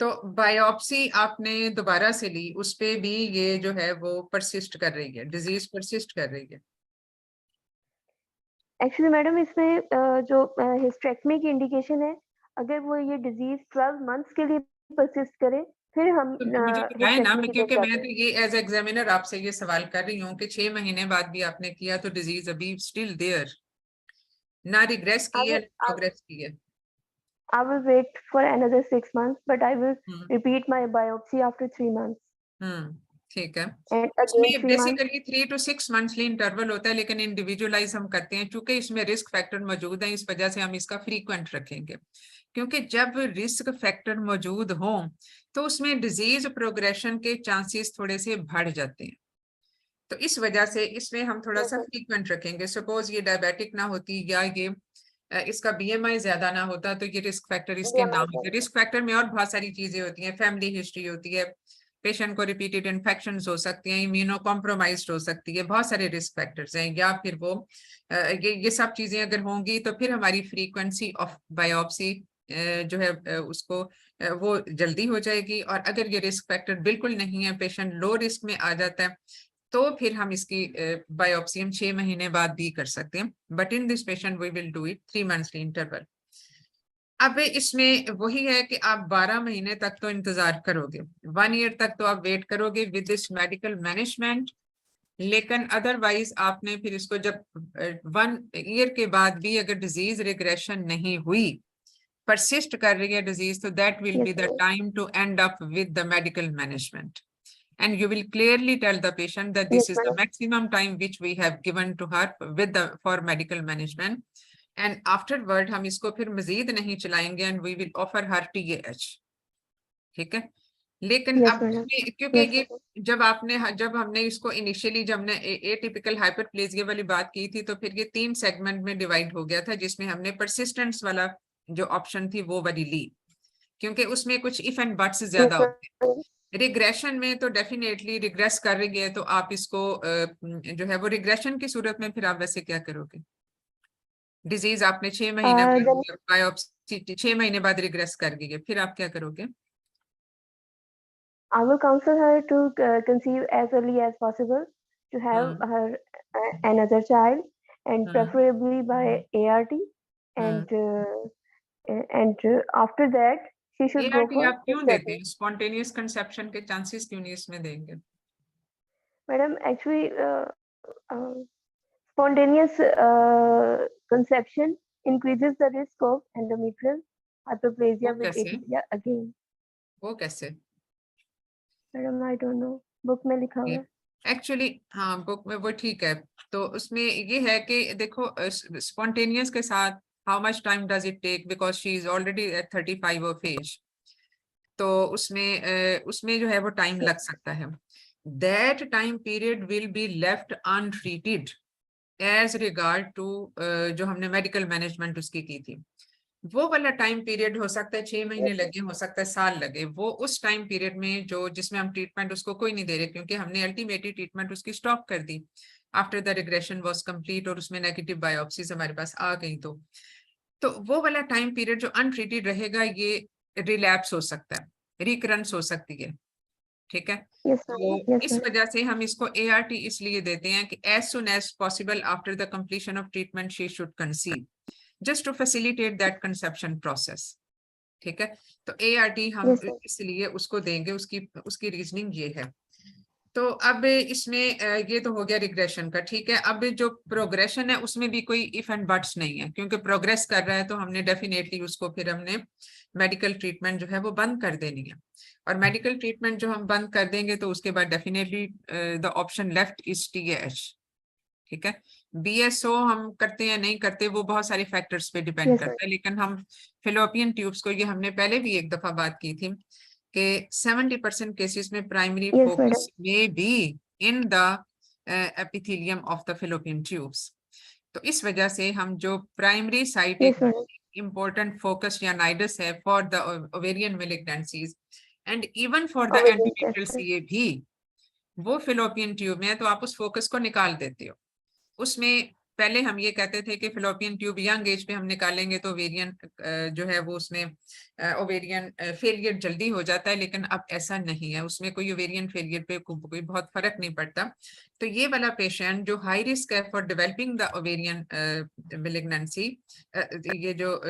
तो बायोप्सी आपने दोबारा से ली, उस पे भी ये जो है वो परसिस्ट कर रही है, डिजीज परसिस्ट कर रही है। एक्चुअली मैडम इसमें जो हिस्टेरेक्टमी की इंडिकेशन है, अगर वो ये डिजीज 12 मंथ्स के लिए परसिस्ट करे फिर हम तो मुझे बताए ना, हिस्टेरेक्टमी मैं की तरफ क्योंकि मैं जाते तो हैं। ये एज एग्जामिनर आपसे ये सवाल कर रही हूँ कि 6 महीने बाद भी आपने किया तो डिजीज अभी स्टिल देयर, ना रिग्रेस I की है will ना प्रोग्रेस की है। I will wait for another 6 months, but I will hmm repeat my biopsy after 3 months ठीक है। and again इसमें 3 months. Basically 3 to 6 monthly interval होता है, लेकिन इंडिविजुअलाइज हम करते हैं क्योंकि इसमें रिस्क फैक्टर मौजूद है, इस वजह से हम इसका फ्रीक्वेंट रखेंगे। क्योंकि जब रिस्क फैक्टर मौजूद हो तो उसमें डिजीज प्रोग्रेशन के चांसेस थोड़े से बढ़ जाते हैं, तो इस वजह से इसमें हम थोड़ा Yes, सा ma'am. फ्रीक्वेंट रखेंगे। सपोज ये डायबिटिक ना होती या ये इसका बीएमआई ज्यादा ना होता तो ये रिस्क फैक्टर इसके BMI नाम होते। ज्यादा. रिस्क फैक्टर में और बहुत सारी चीजें होती हैं, फैमिली हिस्ट्री होती है, पेशेंट को रिपीटेड इन्फेक्शन हो सकती हैं, इम्यूनो कॉम्प्रोमाइज हो सकती है, बहुत सारे रिस्क फैक्टर्स हैं, या फिर वो ये सब चीजें अगर होंगी तो फिर हमारी फ्रीक्वेंसी ऑफ बायोप्सी जो है उसको वो जल्दी हो जाएगी। और अगर ये रिस्क फैक्टर बिल्कुल नहीं है, पेशेंट लो रिस्क में आ जाता है, तो फिर हम इसकी बायोप्सी हम 6 महीने बाद भी कर सकते हैं, but in this patient we will do it 3 monthly interval. अब इसमें वही है कि आप 12 महीने तक तो इंतजार करोगे, 1 ईयर तक तो आप वेट करोगे विद दिस मेडिकल मैनेजमेंट, लेकिन अदरवाइज आपने फिर इसको जब 1 ईयर के बाद भी अगर डिजीज रिग्रेशन नहीं हुई, परसिस्ट कर रही है डिजीज, तो that will Yes, be the ma'am. Time to end up with the medical management, and you will clearly tell the patient that this Yes, is the madam. maximum time which we have given to her with the for medical management, and afterward हम इसको फिर मजीद नहीं चलाएंगे and we will offer her TAH। ठीक है, लेकिन Yes, अब madam. क्योंकि Yes, ये madam. जब हमने इसको इनिशियली जब हमने एटिपिकल हाइपरप्लेजिया वाली बात की थी, तो फिर ये 3 सेगमेंट में डिवाइड हो गया था, जिसमें हमने परसिस्टेंस वाला जो ऑप्शन थी वो वाली ली, क्योंकि उसमें कुछ इफ एंड बट्स Yes, ज्यादा होते हैं। madam. रिग्रेशन में तो डेफिनेटली रिग्रेस कर रही है, तो आप इसको जो है वो रिग्रेशन की सूरत में फिर आप वैसे क्या करोगे? डिजीज आपने 6 महीने Then बायोप्सी 6 महीने बाद रिग्रेस कर गई है, फिर आप क्या करोगे? I will counsel her to conceive as early as possible to have hmm her another child and hmm preferably by ART hmm and after that she should go ART for आप क्यों देते hysterectomy. हैं? Spontaneous conception के chances क्यों नहीं इसमें देंगे? Madam, actually uh, spontaneous conception increases the risk of endometrial वो hyperplasia with कैसे? atypia again. वो कैसे? Madam, I don't know. Book में लिखा हुआ है. एक्चुअली हाँ, बुक में वो ठीक है, तो उसमें ये है कि देखो स्पॉन्टेनियस के साथ how much time does it take, because she is already at 35 of age, तो उसमें जो है वो टाइम लग सकता है। That time period will be left untreated as regard to जो हमने मेडिकल मैनेजमेंट उसकी की थी, वो वाला टाइम पीरियड हो सकता है 6 महीने लगे, हो सकता है साल लगे, वो उस टाइम पीरियड में जो जिसमें हम ट्रीटमेंट उसको कोई नहीं दे रहे, क्योंकि हमने अल्टीमेटली ट्रीटमेंट उसकी स्टॉप कर दी after the regression was complete, और उसमें नेगेटिव बायोप्सीज हमारे पास आ गई, तो वो वाला टाइम पीरियड जो अनट्रीटेड रहेगा, ये रिलैप्स हो सकता है, रिकरेंस हो सकती है। ठीक है, Yes, तो madam. Yes, इस madam. वजह से हम इसको ART इसलिए देते हैं कि as soon as possible after the completion of treatment she should conceive, just to facilitate that conception process. ठीक है, तो ART हम Yes, madam. इसलिए उसको देंगे, उसकी उसकी रीजनिंग ये है। तो अब इसमें ये तो हो गया रिग्रेशन का। ठीक है, अब जो प्रोग्रेशन है उसमें भी कोई इफ एंड बट्स नहीं है, क्योंकि प्रोग्रेस कर रहा है तो हमने डेफिनेटली उसको फिर हमने मेडिकल ट्रीटमेंट जो है वो बंद कर देनी है, और मेडिकल ट्रीटमेंट जो हम बंद कर देंगे तो उसके बाद definitely the option left is TAH। ठीक है, BSO हम करते हैं नहीं करते वो बहुत सारे फैक्टर्स पे डिपेंड Yes, करता madam. है, लेकिन हम फिलोपियन ट्यूब्स को, ये हमने पहले भी एक दफा बात की थी कि 70% केसेस में प्राइमरी Yes, madam. फोकस में be in the epithelium of the fallopian tubes, तो इस वजह से हम जो प्राइमरी साइट Yes, एक madam. important focus या नाइडस है for the ovarian malignancies and even for the Ovarian endometrial cancer. CA भी, वो फिलोपियन ट्यूब में है, तो आप उस फोकस को निकाल देते हो, उसमें पहले हम ये कहते थे कि फिलोपियन ट्यूब यंग एज पे हम निकालेंगे तो ओवेरियन जो है वो उसमें ओवेरियन फेलियर जल्दी हो जाता है, लेकिन अब ऐसा नहीं है, उसमें कोई ओवेरियन फेलियर पे कोई बहुत फर्क नहीं पड़ता। तो ये वाला पेशेंट जो हाई रिस्क है for developing the ovarian malignancy, ये जो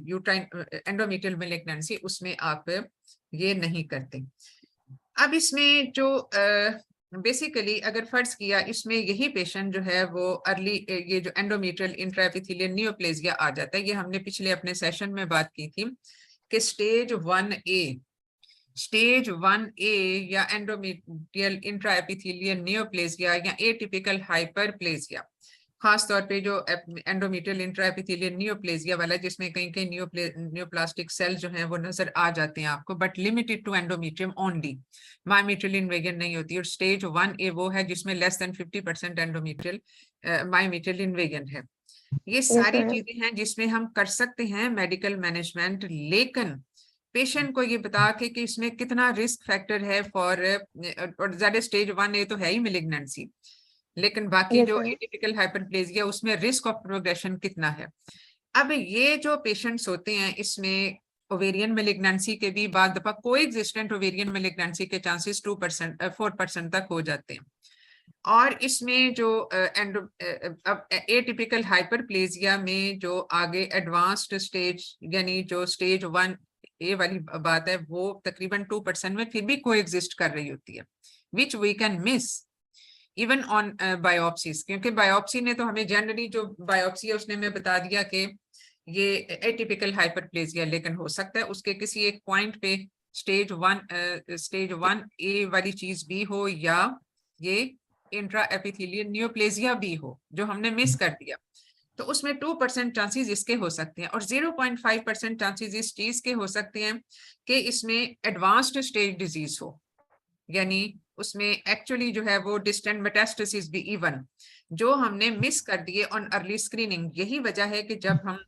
यूट्राइन एंडोमेट्रियल मेलिग्नेंसी, उसमें आप ये नहीं करते। अब इसमें जो बेसिकली अगर फर्ज किया इसमें यही पेशेंट जो है वो अर्ली ये जो एंडोमेट्रियल इंट्राएपिथेलियल नियोप्लेजिया आ जाता है, ये हमने पिछले अपने सेशन में बात की थी कि स्टेज 1A या एंडोमेट्रियल इंट्राएपिथेलियल नियोप्लेजिया या एटिपिकल हाइपरप्लेजिया, खास तौर पे जो एंडोमेट्रियल इंट्राएपिथेलियल नियोप्लेजिया वाला जिसमें कहीं कहीं नियोप्लास्टिक सेल जो हैं वो नजर आ जाते हैं आपको, but limited to endometrium only, myometrial invasion नहीं होती। और स्टेज 1A वो है जिसमें less than 50% endometrial myometrial invasion है। ये सारी चीजें हैं जिसमें हम कर सकते हैं मेडिकल मैनेजमेंट, लेकिन पेशेंट को ये बता के कि इसमें कितना रिस्क फैक्टर है फॉर, और ज्यादा स्टेज 1A तो है ही मेलिग्नेंसी, लेकिन बाकी जो एटिपिकल हाइपरप्लेजिया उसमें रिस्क ऑफ प्रोग्रेशन कितना है। अब ये जो पेशेंट्स होते हैं इसमें ओवेरियन मेलिग्नेंसी के भी बाद दफा कोएग्जिस्टेंट ओवेरियन मेलिग्नेंसी के चांसेस 4% तक हो जाते हैं। और इसमें जो एटिपिकल हाइपरप्लेजिया में जो आगे एडवांस्ड स्टेज यानी जो स्टेज 1A वाली बात है वो तकरीबन 2% में फिर भी कोएग्जिस्ट कर रही होती है, which we can miss even on biopsies, क्योंकि बायोप्सी ने तो हमें जनरली जो बायोप्सी है उसने हमें बता दिया कि ये एटिपिकल हाइपरप्लेजिया, लेकिन हो सकता है उसके किसी एक पॉइंट पे स्टेज 1A वाली चीज भी हो या ये इंट्रा एपिथेलियल नियोप्लेजिया भी हो जो हमने मिस कर दिया। तो उसमें 2% चांसेस इसके हो सकते हैं और 0.5% चांसेस इस चीज के हो सकते हैं कि इसमें एडवांस्ड स्टेज डिजीज हो, यानी उसमें एक्चुअली जो है वो डिस्टेंट मेटास्टेसिस भी इवन जो हमने मिस कर दिए ऑन अर्ली स्क्रीनिंग। यही वजह है कि जब हम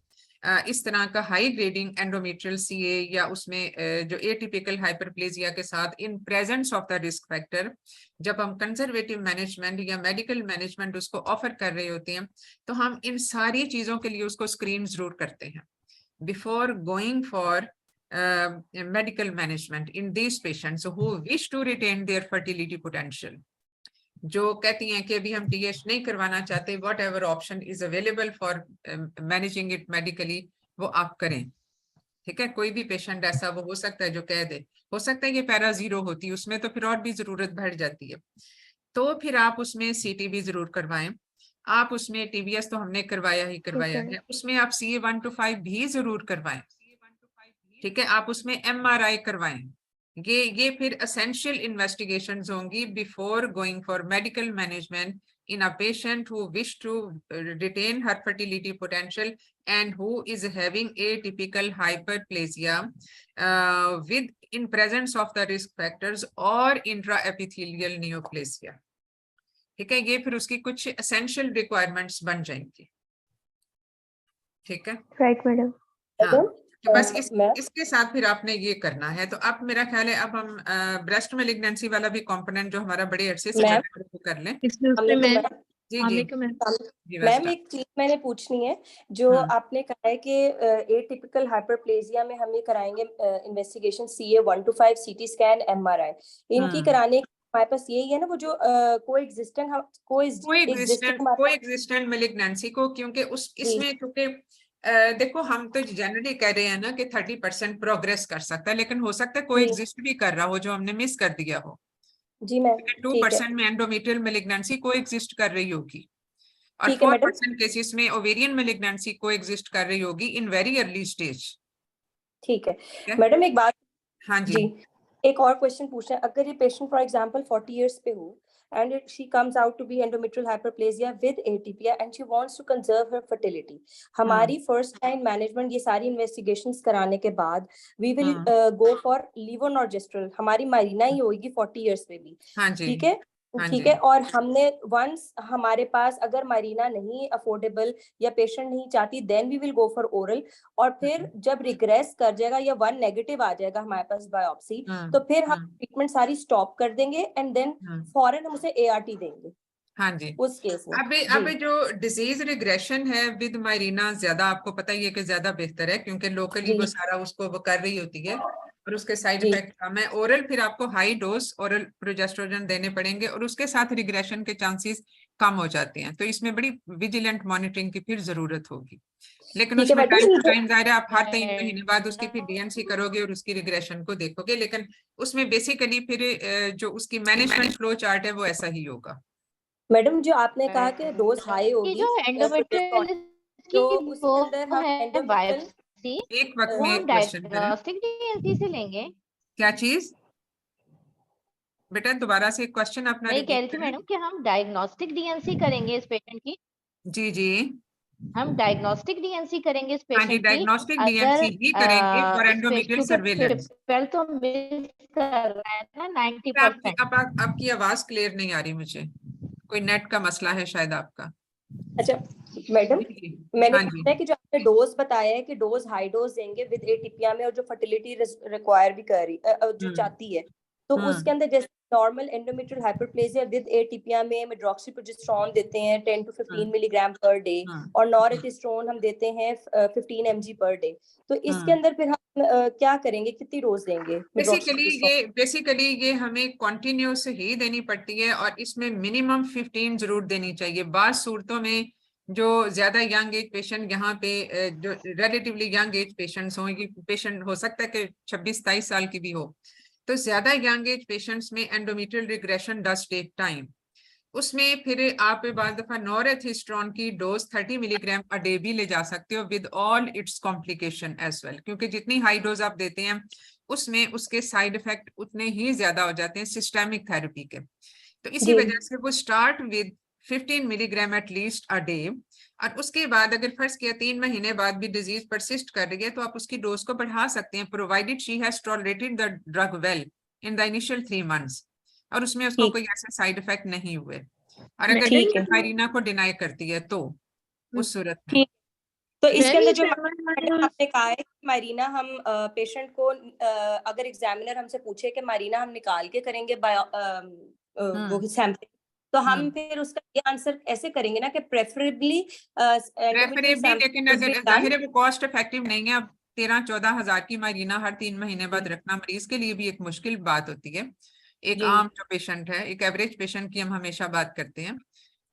इस तरह का हाई ग्रेडिंग एंडोमेट्रियल सीए या उसमें जो एटिपिकल हाइपरप्लेजिया के साथ in presence of the risk factor जब हम कंजर्वेटिव मैनेजमेंट या मेडिकल मैनेजमेंट उसको ऑफर कर रहे होते हैं तो हम इन सारी चीजों के लिए उसको स्क्रीन जरूर करते हैं before going for medical management in these patients who wish to retain their fertility potential, जो कहती हैं कि अभी हम टीएच नहीं करवाना चाहते, what ever option is available for managing it medically वो आप करें। ठीक है, कोई भी पेशेंट ऐसा वो हो सकता है जो कह दे, हो सकता है ये पैरा 0 होती, उसमें तो फिर और भी जरूरत बढ़ जाती है, तो फिर आप उसमें सीटी भी जरूर करवाएं, आप उसमें टीबीएस तो हमने करवाया ही करवाया है, उसमें आप CA 1 to 5 भी जरूर करवाएं। ठीक है, आप उसमें MRI करवाएं। ये फिर एसेंशियल इन्वेस्टिगेशंस होंगी before going for medical management in a patient who wish to retain her fertility potential and who is having atypical hyperplasia with in presence of the risk factors or intraepithelial neoplasia। ठीक है, ये फिर उसकी कुछ essential requirements बन जाएंगी। ठीक है, राइट मैडम। हाँ, तो बस इसके साथ फिर आपने ये करना है। तो अब मेरा ख्याल है अब हम ब्रेस्ट मेलिग्नेंसी वाला भी कंपोनेंट जो हमारा बड़े अरसे से कर लें। जी जी मैम एक चीज मैंने पूछनी है, जो आपने कहा है कि एटिपिकल हाइपरप्लेजिया में हम ये कराएंगे investigation CA 1 to 5 CT scan MRI, इनकी कराने हमारे पास यही है ना, वो जो कोएग्जिस्टेंट मेलिग्नेंसी को, क्योंकि उस इसमें क्योंकि देखो हम तो जनरली कह रहे हैं ना कि 30% प्रोग्रेस कर सकता है, लेकिन हो सकता है कोई एग्जिस्ट भी कर रहा हो जो हमने मिस कर दिया हो। जी मैम, 2% में एंडोमेट्रियल मेलिग्नेंसी को एग्जिस्ट कर रही होगी और 4% केसेस में ओवेरियन मेलिग्नेंसी को एग्जिस्ट कर रही होगी इन वेरी अर्ली स्टेज। ठीक है मैडम, एक बात हाँ जी, एक और क्वेश्चन पूछना है। अगर ये पेशेंट फॉर एग्जांपल 40 इयर्स पे हो and she comes out to be endometrial hyperplasia with atypia and she wants to conserve her fertility, हमारी first line management ये सारी investigations कराने के बाद we will go for levonorgestrel, हमारी मारीना ही होगी 40 इयर्स पे भी। हाँ जी, ठीक है, ठीक है। और हमने वंस हमारे पास अगर मारीना नहीं अफोर्डेबल या पेशेंट नहीं चाहती, then we will go for oral, और फिर जब रिग्रेस कर जाएगा या 1 नेगेटिव आ जाएगा हमारे पास बायोप्सी, तो फिर हम ट्रीटमेंट सारी स्टॉप कर देंगे एंड देन फौरन हम उसे ART देंगे। हाँ जी। उस केस में। अब जी जो डिजीज रिग्रेशन है विद मायरीना, ज्यादा आपको पता ही है कि ज्यादा बेहतर है, क्योंकि लोकली जी वो सारा उसको वो कर रही होती है और उसके साइड जी इफेक्ट कम है। ओरल फिर आपको हाई डोज ओरल प्रोजेस्टेरोन देने पड़ेंगे और उसके साथ रिग्रेशन के चांसेस कम हो जाते हैं। तो इसमें बड़ी विजिलेंट मॉनिटरिंग की फिर जरूरत होगी, लेकिन ठीक है उसमें टाइम मैडम। टू टाइम ज़ाहिर है आप हर 3 महीने बाद उसकी फिर डीएनसी करोगे और उसकी रिग्रेशन को देखोगे, लेकिन उसमें बेसिकली फिर जो उसकी मैनेजमेंट फ्लो चार्ट है वो ऐसा ही होगा। मैडम जो आपने कहा कि डोज हाई ये होगी जो एंडोमेट्रियल तो की उसके वो अंदर हम है एंडोमेट्रियल बायोप्सी, एक वक्त वो में हम एक क्वेश्चन करें। डायग्नोस्टिक डीएनसी से लेंगे। क्या चीज बेटा, दोबारा से क्वेश्चन अपना मैं ये कह रिपीट रही थी करें। मैडम कि हम डायग्नोस्टिक डीएनसी करेंगे इस पेशेंट की, जी जी। हम डायग्नोस्टिक डीएनसी करेंगे इस हाँ जी, पेशेंट की। डायग्नोस्टिक अगर डीएनसी ही करेंगे फॉर इस पेशेंट एंडोमेट्रियल क्योंकि सर्वेलेंस। ट्रिपल तो मिस कर रहा है ना 90%। आपकी आवाज क्लियर नहीं आ रही मुझे, कोई नेट का मसला है शायद आपका। अच्छा मैडम, जी जी। मैंने हाँ कहा जी। है कि जो आपने डोज बताया है कि डोज हाई डोज देंगे विद एटीपिया में और जो फर्टिलिटी रिक्वायर भी कर रही जो चाहती है, तो उसके अंदर जैसे नॉर्मल एंडोमेट्रियल हाइपरप्लेजिया विद एटीपिया में मेड्रोक्सीप्रोजेस्टेरोन देते हैं 10 to 15 मिलीग्राम पर डे और नॉरेथिस्ट्रोन हम देते हैं 15 mg पर डे। तो इसके अंदर फिर हम क्या करेंगे, कितनी डोज देंगे medroxyprogesterone? बेसिकली ये हमें कॉन्टिन्यूस ही देनी पड़ती है और इसमें मिनिमम 15 जरूर देनी चाहिए। बात सूरतों में जो ज्यादा यंग एज पेशेंट यहाँ पे जो रिलेटिवली यंग एज पेशेंट्स हों, ये पेशेंट हो सकता है कि 26-27 साल की भी हो, तो ज्यादा यंग एज पेशेंट्स में endometrial regression does take time. उसमें फिर आप बाद दफा नॉरेथिस्ट्रोन की डोज 30 मिलीग्राम अ डे भी ले जा सकते हो with all its complication as well, क्योंकि जितनी हाई डोज आप देते हैं उसमें उसके साइड इफेक्ट उतने ही ज्यादा हो जाते हैं सिस्टेमिक थेरेपी के। तो इसी वजह से वो start with 15 milligram at least a day, और उसके बाद अगर फर्ज किया 3 महीने बाद भी डिजीज परसिस्ट कर रही है तो आप उसकी डोज को बढ़ा सकते हैं, provided she has tolerated the drug well in the initial 3 months और उसमें उसको कोई ऐसे साइड इफेक्ट नहीं हुए। और अगर ठीक है मायरीना को डिनाई करती है तो उस सूरत में ठीक। तो इसके अंदर जो मैम आपने कहा है कि मारीना हम पेशेंट को अगर एग्जामिनर हमसे पूछे कि मारीना हम निकाल के करेंगे वो सैंपल, तो हम फिर उसका ये आंसर ऐसे करेंगे ना कि प्रेफरेबली प्रेफरेबली, लेकिन अगर जाहिर है वो कॉस्ट इफेक्टिव नहीं है। अब 13-14 हजार की मायरीना हर 3 महीने बाद रखना मरीज के लिए भी एक मुश्किल बात होती है। एक आम जो पेशेंट है, एक एवरेज पेशेंट की हम हमेशा बात करते हैं,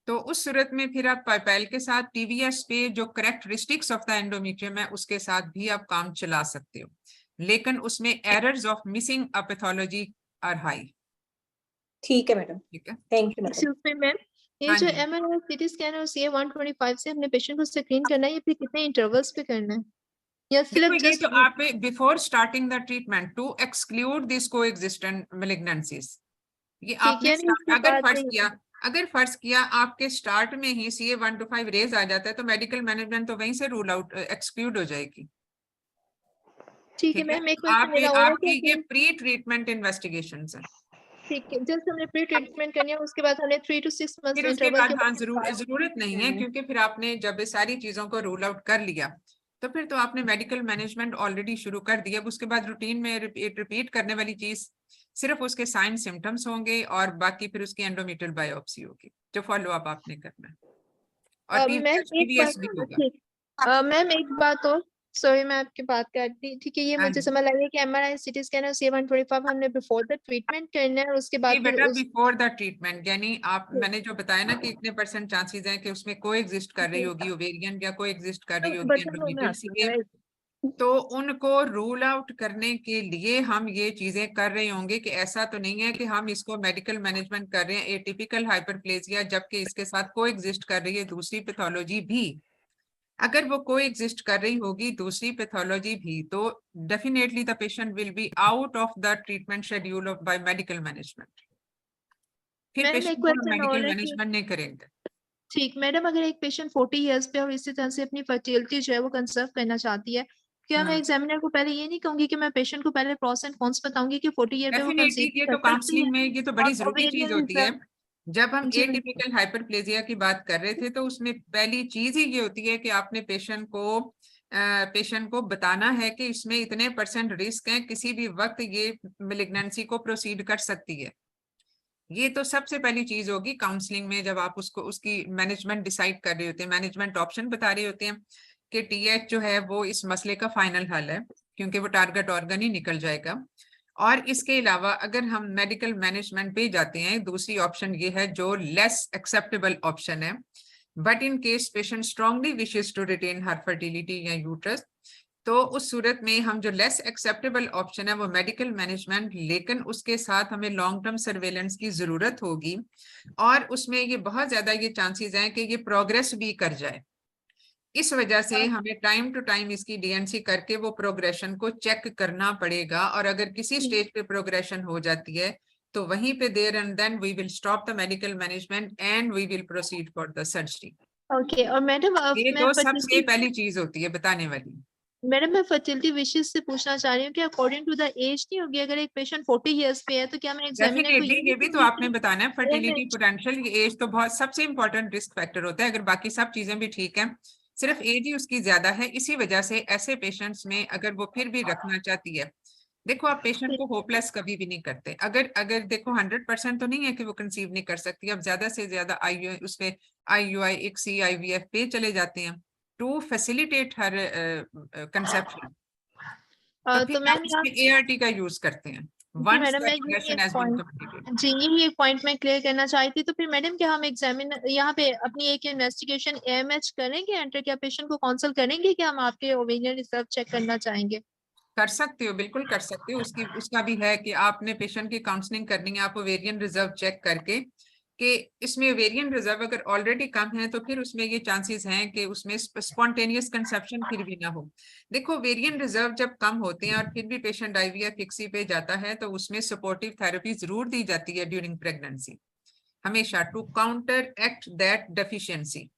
तो उस सूरत में फिर आप पाइपेल के साथ टीवीएस पे जो करेक्टरिस्टिक्स ऑफ द एंडोमेट्रियम है उसके साथ भी आप काम चला सकते हो, लेकिन उसमें errors of missing a pathology are high. ठीक है मैडम, ठीक है, thank you madam. Excuse me ma'am, ये हाँ जो जी। एमआरआई सीटी स्कैन और सीए 125 से हमने पेशेंट को स्क्रीन करना है, ये फिर कितने इंटरवल्स पे करना है या देखो सिर्फ ये जस्ट तो आप before starting the treatment to exclude this coexistent malignancies, ये ठीक आपने है? नहीं उसके अगर बाद नहीं अगर फर्ज किया आपके स्टार्ट में ही CA 125 रेज आ जाता है तो मेडिकल मैनेजमेंट तो वहीं से रूल आउट एक्सक्लूड हो जाएगी। ठीक है ठीक है, मैम, एक क्वेश्चन आप मेरा और है आपकी ये कि प्री ट्रीटमेंट इन्वेस्टिगेशंस हैं। ठीक है, जस्ट हमने प्री ट्रीटमेंट करनी है, उसके बाद हमने 3 to 6 मंथ्स फिर उसके इंटरवल बाद के हाँ बाद जरूरत नहीं है, क्योंकि फिर आपने जब ये सारी चीजों को रूल आउट कर लिया तो फिर तो आपने मेडिकल मैनेजमेंट ऑलरेडी शुरू कर दिया। अब उसके बाद रूटीन में रिपीट करने वाली चीज सिर्फ उसके साइन सिम्टम्स होंगे और बाकी फिर उसकी एंडोमेट्रियल बायोप्सी होगी जो फॉलो अप आपने करना है, और मैम एक TVS भी बात होगा। ठीक मैम एक बात और, सॉरी मैं आपकी बात काटती, ठीक है? ये हाँ मुझे जी। समझ लग रहा है कि एमआरआई सीटी स्कैन और सीए 125 हमने बिफोर द ट्रीटमेंट करना है और उसके बाद नहीं फिर बेटा, उस बिफोर द ट्रीटमेंट यानी आप, मैंने जो बताया ना कि इतने % चांसेस हैं कि उसमें को एग्जिस्ट कर रही होगी ओवेरियन या को एग्जिस्ट कर रही होगी बटन में एंडोमेट्रियल आता सीए, है, तो उनको रूल आउट करने के लिए हम ये चीजें कर रहे होंगे कि ऐसा तो नहीं है कि हम इसको मेडिकल मैनेजमेंट कर रहे हैं एटिपिकल हाइपरप्लेजिया जबकि इसके साथ को एग्जिस्ट कर रही है दूसरी पैथोलॉजी भी। अगर वो को एग्जिस्ट कर रही होगी दूसरी पैथोलॉजी भी तो definitely the patient will be out of the treatment schedule of by medical management. फिर मैम एक पेशेंट को क्वेश्चन मेडिकल और है कि मैनेजमेंट नहीं करेंगे। ठीक मैडम, अगर एक पेशेंट 40 इयर्स पे और इसी तरह से अपनी फर्टिलिटी जो है वो कंजर्व करना चाहती है, क्या मैं एग्जामिनर को पहले ये नहीं कहूंगी कि मैं पेशेंट को पहले प्रॉस एंड कॉन्स बताऊंगी कि 40 ईयर पे वो डेफिनेटली कंसीव ये कर तो सकती काउंसलिंग है? में ये तो बड़ी और जरूरी चीज ओवेरियन होती है। रिजर्व जब हम जी मैम, एटिपिकल हाइपरप्लेजिया की बात कर रहे थे तो उसमें पहली चीज ही ये होती है कि आपने पेशेंट को बताना है कि इसमें इतने % रिस्क है, किसी भी वक्त ये मेलिग्नेंसी को प्रोसीड कर सकती है। ये तो सबसे पहली चीज होगी काउंसलिंग में, जब आप उसको उसकी मैनेजमेंट डिसाइड कर रहे होते हैं, मैनेजमेंट ऑप्शन बता रहे होते हैं कि टीएच जो है वो इस मसले का फाइनल हल है, क्योंकि वो टारगेट ऑर्गन ही निकल जाएगा। और इसके अलावा अगर हम मेडिकल मैनेजमेंट पे जाते हैं, दूसरी ऑप्शन ये है जो लेस एक्सेप्टेबल ऑप्शन है, but in case patient strongly wishes to retain her fertility या यूट्रस, तो उस सूरत में हम जो लेस एक्सेप्टेबल ऑप्शन है वो मेडिकल मैनेजमेंट, लेकिन उसके साथ हमें लॉन्ग टर्म सर्वेलेंस की जरूरत होगी, और उसमें ये बहुत ज्यादा ये चांसेस हैं कि ये प्रोग्रेस भी कर जाए। इस वजह से हमें टाइम टू टाइम इसकी डीएनसी करके वो प्रोग्रेशन को चेक करना पड़ेगा, और अगर किसी स्टेज पे प्रोग्रेशन हो जाती है तो वहीं पे there and then we will stop the medical management and we will proceed for the surgery. Okay. और मैडम ये मैं तो सबसे पहली चीज होती है बताने वाली। मैडम मैं फर्टिलिटी विशेष से पूछना चाह रही हूँ कि अकॉर्डिंग टू द एज नहीं होगी, अगर एक पेशेंट 40 इयर्स पे है तो क्या मैं एग्जामिनर को डेफिनेटली ये भी तो आपने बताना है, फर्टिलिटी पोटेंशियल, ये एज तो बहुत सबसे इंपॉर्टेंट रिस्क फैक्टर होता है। अगर बाकी सब चीजें भी ठीक है, सिर्फ एज ही उसकी ज्यादा है, इसी वजह से ऐसे पेशेंट्स में अगर वो फिर भी रखना चाहती है, देखो आप पेशेंट को होपलेस कभी भी नहीं करते। अगर अगर देखो 100% तो नहीं है कि वो कंसीव नहीं कर सकती, अब ज्यादा से ज्यादा आई उस पे IUI, ICSI, IVF पे चले जाते हैं टू फैसिलिटेट हर कंसेप्शन, तो तो फिर मैम आप इसमें ART का यूज करते हैं जी once मैडम the मैं progression has been completed. यही एक पॉइंट मैं क्लियर करना चाहती थी। तो फिर मैडम क्या हम एग्जामिनर यहाँ पे अपनी एक इन्वेस्टिगेशन AMH करेंगे एंटर, क्या पेशेंट को काउंसल करेंगे कि हम आपके ओवेरियन रिजर्व चेक करना चाहेंगे? कर सकते हो, बिल्कुल कर सकते हो। उसकी उसका भी है कि आपने पेशेंट की काउंसलिंग करनी है, आप ओवेरियन रिजर्व चेक करके कि इसमें ओवेरियन रिजर्व अगर ऑलरेडी कम है तो फिर उसमें ये चांसेस हैं कि उसमें स्पॉन्टेनियस कंसेप्शन फिर भी ना हो। देखो ओवेरियन रिजर्व जब कम होते हैं और फिर भी पेशेंट IVF ICSI पे जाता है तो उसमें सपोर्टिव थेरेपी जरूर दी जाती है ड्यूरिंग प्रेगनेंसी, हमेशा, to counteract that deficiency.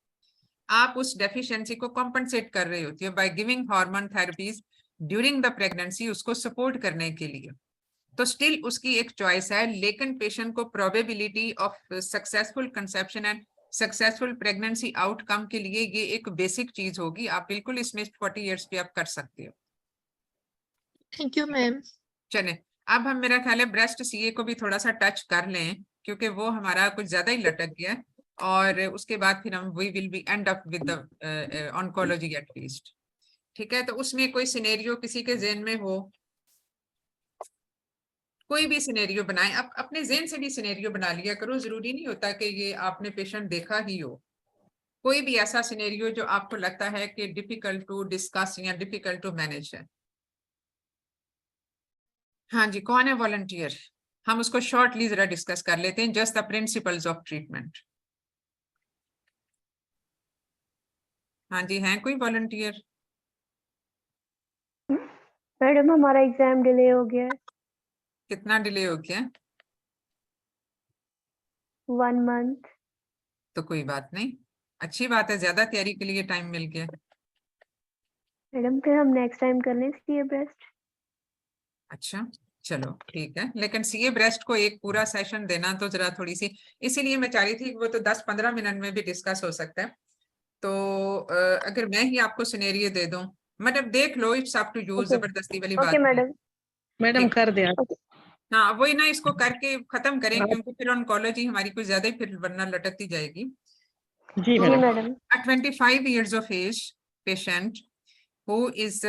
आप उस डेफिशिएंसी को कॉम्पनसेट कर रहे होती है by giving hormone therapies during the pregnancy, उसको सपोर्ट करने के लिए। तो स्टिल उसकी एक चॉइस है, लेकिन पेशेंट को probability of successful conception and successful pregnancy outcome के लिए ये एक बेसिक चीज होगी। आप बिल्कुल इसमें 40 इयर्स पे आप कर सकते हो। Thank you ma'am. चले अब हम, मेरा ख्याल है ब्रेस्ट CA को भी थोड़ा सा टच कर लें, क्योंकि वो हमारा कुछ ज्यादा ही लटक गया है, और उसके बाद फिर हम we will be end up with the oncology at least. ठीक है, तो उसमें कोई सिनेरियो किसी के ज़हन में हो, कोई भी सिनेरियो बनाए, आप अपने ज़हन से भी सिनेरियो बना लिया करो, जरूरी नहीं होता कि ये आपने पेशेंट देखा ही हो। कोई भी ऐसा सिनेरियो जो आपको लगता है कि डिफिकल्ट टू डिस्कस या डिफिकल्ट टू मैनेज है। हाँ जी, कौन है वॉलंटियर? हम उसको शॉर्टली जरा डिस्कस कर लेते हैं, just the principles of treatment. हाँ जी, हैं कोई वॉलंटियर? मैडम हमारा एग्जाम डिले हो गया है। कितना डिले हो गया? 1 month। तो कोई बात नहीं, अच्छी बात है, ज्यादा तैयारी के लिए टाइम मिल गया। मैडम फिर हम नेक्स्ट टाइम कर लें CA ब्रेस्ट। अच्छा चलो ठीक है, लेकिन CA ब्रेस्ट को एक पूरा सेशन देना तो जरा थोड़ी सी, इसीलिए मैं चाह रही थी कि वो तो 10-15 मिनट में भी डिस्कस हो सकता है। तो अगर मैं ही आपको सिनेरियो दे दूं, मतलब देख लो, इट्स अप टू यू, जबरदस्ती वाली बात ओके नहीं है। मैडम। मैडम कर दे आप। हाँ वही ना, इसको करके खत्म करें, क्योंकि फिर ऑन्कोलॉजी हमारी कुछ ज्यादा ही फिर वरना लटकती जाएगी। जी जी madam. Madam. A 25 years of age patient who is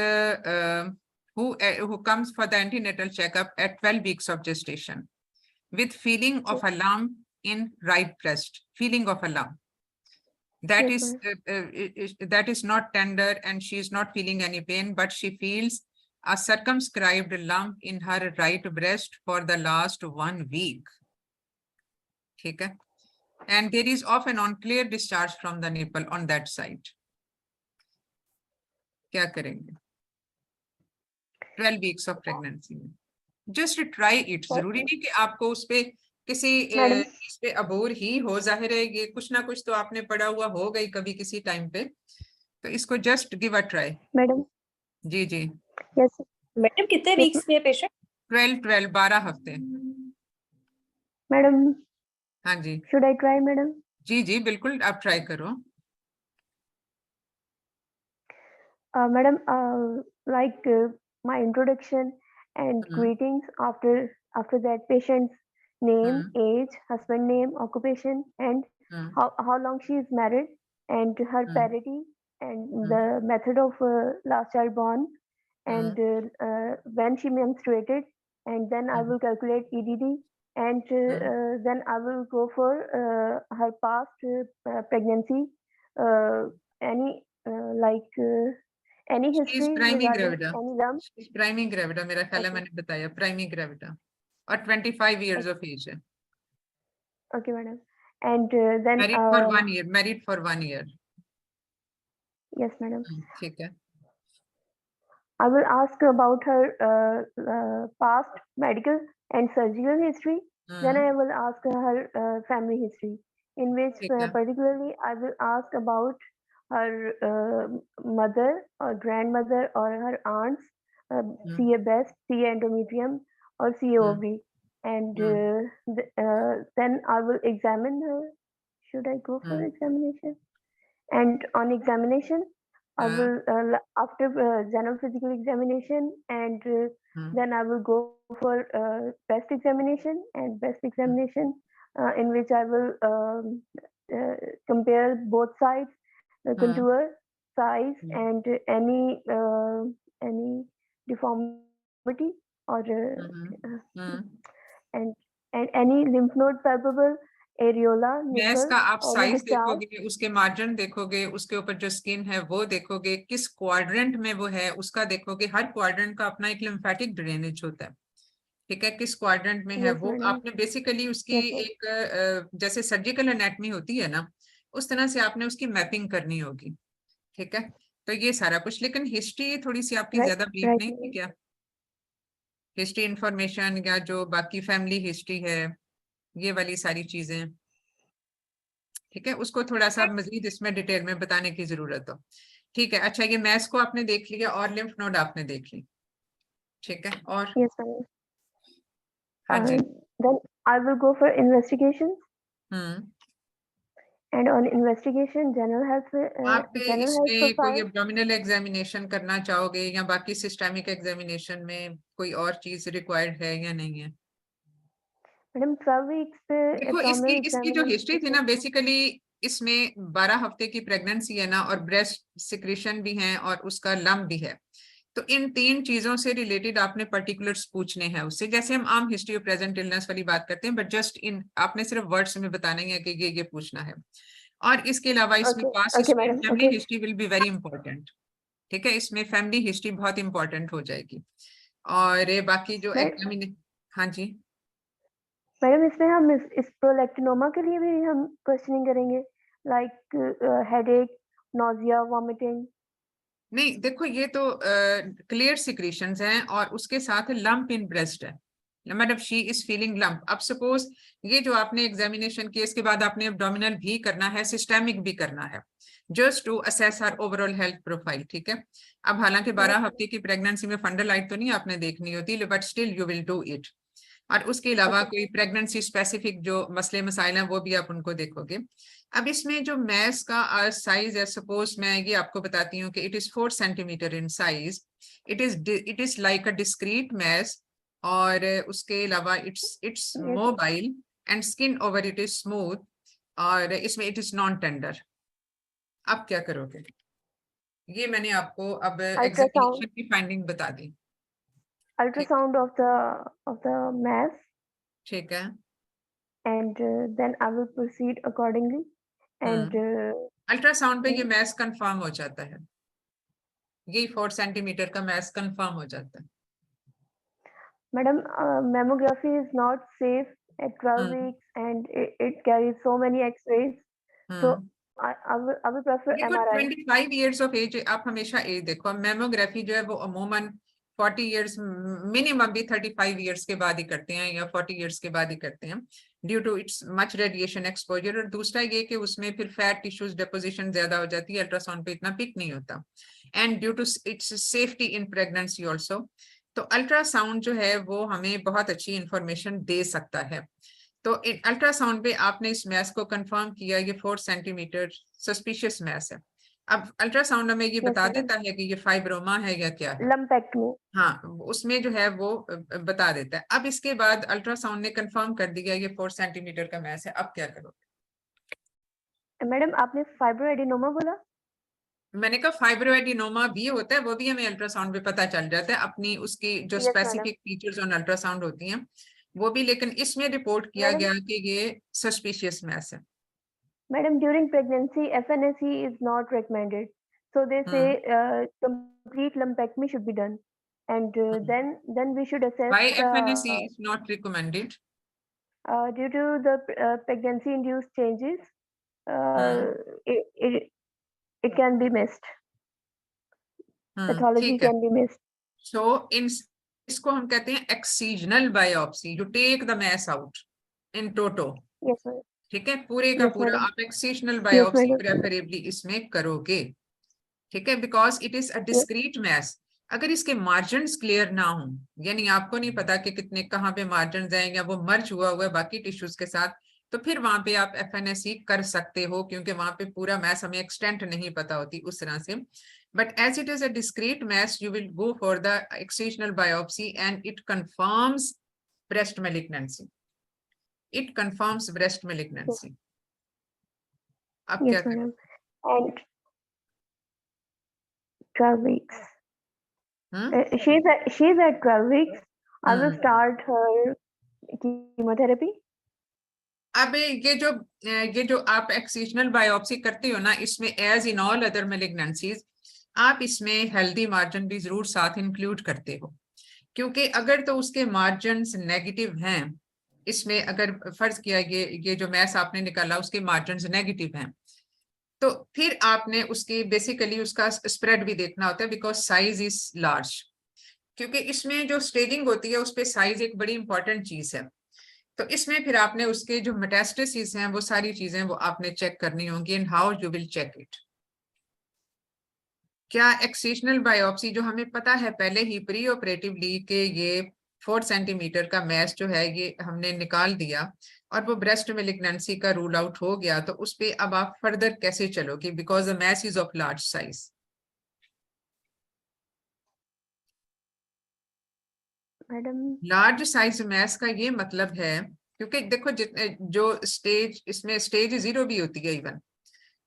who comes for the antenatal checkup at 12 weeks of gestation with feeling of a lump in right breast, feeling of a lump that Yes, is that is not tender, and she is not feeling any pain, but she feels a circumscribed lump in her right breast for the last 1 week. ठीक है, and there is often unclear discharge from the nipple on that side. क्या करेंगे 12 weeks of pregnancy में? Just try it, जरूरी नहीं कि आपको उस पे किसी मैडम। इस पे अबूर ही हो, जाहिर है ये कुछ ना कुछ तो आपने पढ़ा हुआ होगा ही कभी किसी टाइम पे, तो इसको just give a try. Madam. जी जी, यस। मैडम कितने Yes, वीक्स में है पेशेंट? 12 हफ्ते। मैडम हाँ जी शुड आई ट्राई मैडम? जी जी बिल्कुल, आप ट्राई करो। Madam, like my introduction and hmm, greetings. After that, patient's name, Hmm. age, husband name, occupation, and Hmm. how long she is married, and her Hmm. parity, and Hmm. the method of last child born, and when she menstruated, and then I Hmm. will calculate EDD, and then I will go for her past pregnancy, any any She is history priming regarding gravida. any lump. She is priming gravida, मेरा ख्याल है Okay. मैंने बताया priming gravida और 25 years of age है. Okay, madam. And then Married for 1 year. Married for 1 year. yes, madam. ठीक है. I will ask about her past medical and surgical history. Then I will ask her family history, in which ठीक है. particularly I will ask about her mother or grandmother or her aunts, CA breast, CA endometrium, or COV. And then I will examine her. Should I go for examination? And on examination, I will after general physical examination, and then I will go for breast examination, and breast examination in which I will compare both sides, contour, size, and any deformity or and any lymph node palpable, areola, mass nipple, का आप or size discharge. देखोगे, उसके margin देखोगे, उसके ऊपर जो skin है वो देखोगे, किस क्वाड्रेंट में वो है उसका देखोगे. हर क्वाड्रेंट का अपना एक लिम्फेटिक ड्रेनेज होता है. ठीक है, किस क्वाड्रेंट में है Yes, वो madam. आपने बेसिकली उसकी Yes, sir. एक जैसे सर्जिकल एनाटमी होती है ना, उस तरह से आपने उसकी मैपिंग करनी होगी. ठीक है, तो ये सारा कुछ. लेकिन हिस्ट्री थोड़ी सी आपकी Right, ज्यादा ब्रीफ right, नहीं थी madam. क्या? हिस्ट्री इंफॉर्मेशन या जो बाकी फैमिली हिस्ट्री है, ये वाली सारी चीजें. ठीक है, उसको थोड़ा सा मजीद इसमें डिटेल में बताने की जरूरत हो. ठीक है, अच्छा ये मैस को आपने देख लिया और लिम्फ नोड आपने देख ली. ठीक है, और Yes, madam. हाँ जी. Then I will go for investigations, hmm. and on investigation, आप general health इसमें कोई profile. एब्डोमिनल एग्जामिनेशन करना चाहोगे या बाकी सिस्टेमिक एग्जामिनेशन में कोई और चीज रिक्वायर्ड है या नहीं है? Madam, 12 weeks देखो abdominal इसकी जो हिस्ट्री थी ना, examination. बेसिकली इसमें 12 हफ्ते की प्रेगनेंसी है ना, और ब्रेस्ट सिक्रेशन भी है और उसका लम्प भी है. तो इन 3 चीजों से रिलेटेड आपने पर्टिकुलर्स पूछने हैं उससे, जैसे हम आम हिस्ट्री ऑफ प्रेजेंट इलनेस वाली बात करते हैं, बट जस्ट इन आपने सिर्फ वर्ड्स में बताना ही है कि ये पूछना है. और इसके अलावा इसमें Okay, pass okay, madam. Family Okay. History will be very important. ठीक है, इसमें फैमिली हिस्ट्री बहुत इंपॉर्टेंट हो जाएगी. और ये बाकी जो एग्जामिने हाँ जी. मैडम, इसमें हम इस प्रोलैक्टिनोमा के लिए भी हम क्वेश्चनिंग करेंगे, लाइक हेडेक, नोजिया, वॉमिटिंग. नहीं देखो, ये तो क्लियर सिक्रीशंस हैं और उसके साथ लंप इन ब्रेस्ट है, मतलब शी इज फीलिंग लंप. अब सपोज ये जो आपने एग्जामिनेशन किया, इसके बाद आपने एब्डोमिनल भी करना है, सिस्टेमिक भी करना है, just to assess her overall health profile. ठीक है, अब हालांकि 12 हफ्ते की प्रेगनेंसी में फंडलाइट तो नहीं आपने देखनी होती, but still you will do it. और उसके अलावा कोई प्रेगनेंसी स्पेसिफिक जो मसले मसाइल हैं वो भी आप उनको देखोगे. अब इसमें जो मैस का साइज है, सपोज मैं ये आपको बताती हूँ कि it is 4 centimetre in size. It is like a discrete mass, और उसके अलावा it's mobile and skin over it is smooth, और इसमें इट इज नॉन टेंडर. आप क्या करोगे? ये मैंने आपको अब एग्जामिनेशन की फाइंडिंग बता दी. Ultrasound of the mass. ठीक है, and then I will proceed accordingly. And ultrasound पे ये मैस कंफर्म हो जाता है, ये 4 सेंटीमीटर का मैस कंफर्म हो जाता है. Madam, mammography is not safe at 12 weeks, and it carries so many X-rays. So I will prefer देखो MRI. 25 years of age आप हमेशा एज देखो. मैमोग्राफी जो है वो अमूमन 40 years, मिनिमम भी 35 years के बाद ही करते हैं या 40 years के बाद ही करते हैं, due to its much radiation exposure. और दूसरा ये कि उसमें फिर फैट टिश्यूज डिपोजिशन ज्यादा हो जाती है, अल्ट्रासाउंड पे इतना पिक नहीं होता, and due to its safety in pregnancy also. तो अल्ट्रासाउंड जो है वो हमें बहुत अच्छी इंफॉर्मेशन दे सकता है. तो अल्ट्रासाउंड पे आपने इस मैस को कंफर्म किया, ये 4 सेंटीमीटर सस्पिशियस मैस है, अब अल्ट्रासाउंड हमें ये बता madam. देता है कि ये फाइब्रोमा है या क्या है। Lumpectomy. हाँ, उसमें जो है वो बता देता है। अब इसके बाद अल्ट्रासाउंड ने कंफर्म कर दिया ये 4 सेंटीमीटर का मैस है, अब क्या करोगे? मैडम आपने फाइब्रोएडिनोमा बोला? मैंने कहा फाइब्रोएडिनोमा भी होता है, वो भी हमें अल्ट्रासाउंड पे पता चल जाता है, अपनी उसकी जो Yes, madam. Specific features on ultrasound होती हैं वो भी, लेकिन इसमें रिपोर्ट किया Madam. गया कि ये सस्पिशियस मैस है। Madam, during pregnancy, FNSE is not recommended. So they say complete lumpectomy should be done, and then we should assess Why FNSE the is not recommended? due to the pregnancy-induced changes. It can be missed. Pathology ठीक है। can be missed. So इसको हम कहते हैं excisional biopsy, you take the mass out in toto. Yes, madam. ठीक है, पूरे का Yes, पूरा madam. आप एक्सीजनल बायोप्सी madam. प्रेफरेबली इसमें करोगे। ठीक है, because it is a discrete mass. अगर इसके मार्जिन्स क्लियर ना हो, यानी आपको नहीं पता कि कितने कहाँ पे मार्जिन्स हैं या वो मर्ज हुआ है बाकी टिश्यूज के साथ, तो फिर वहां पे आप FNSE कर सकते हो, क्योंकि वहां पे पूरा मैस हमें एक्सटेंट नहीं पता होती उस तरह से। But as it is a discrete mass, you will go for the excisional biopsy and it confirms breast malignancy. It confirms breast malignancy. अब क्या Yes, करें? madam. And 12 weeks. She's at 12 weeks. I will start her chemotherapy. अब ये जो आप excisional biopsy करते हो ना, इसमें as in all other malignancies आप इसमें हेल्दी मार्जिन भी जरूर साथ इंक्लूड करते हो, क्योंकि अगर तो उसके मार्जिन्स नेगेटिव हैं, इसमें अगर फर्ज किया ये जो मैस आपने निकाला उसके मार्जिन्स नेगेटिव हैं, तो फिर आपने उसकी बेसिकली उसका स्प्रेड भी देखना होता है, बिकॉज साइज इज लार्ज। क्योंकि इसमें जो स्टेजिंग होती है उस पर साइज एक बड़ी इंपॉर्टेंट चीज है। तो इसमें फिर आपने उसके जो मेटास्टेसिस हैं वो सारी चीजें वो आपने चेक करनी होंगी, and how you will check it. क्या एक्सिजनल बायोप्सी जो हमें पता है पहले ही प्री ऑपरेटिवली कि ये 4 सेंटीमीटर का मैस जो है ये हमने निकाल दिया और वो ब्रेस्ट मैलिग्नेंसी का रूल आउट हो गया, तो उस पे अब आप फर्दर कैसे चलोगे, because the mass is of large size. Madam large size mass का ये मतलब है, क्योंकि देखो जितने जो स्टेज, इसमें स्टेज 0 भी होती है इवन,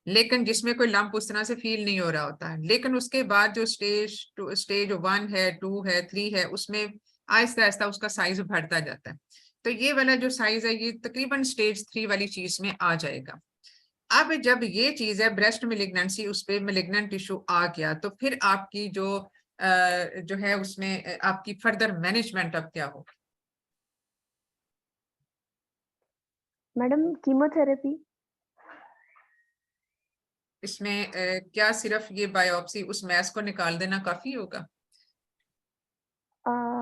लेकिन जिसमें कोई लंप उस तरह से फील नहीं हो रहा होता है, लेकिन उसके बाद जो स्टेज 1 है, 2 है, 3 है, उसमें आहिस्ता आहिस्ता उसका साइज बढ़ता जाता है। तो ये वाला जो साइज है ये तकरीबन स्टेज 3 वाली चीज में आ जाएगा। अब जब ये चीज है ब्रेस्ट मैलिग्नेंसी, उस पे मैलिग्नेंट टिश्यू आ गया, तो फिर आपकी जो है उसमें आपकी फर्दर मैनेजमेंट अब क्या होगी? Madam chemotherapy. इसमें क्या सिर्फ ये बायोप्सी उस मैस को निकाल देना काफी होगा?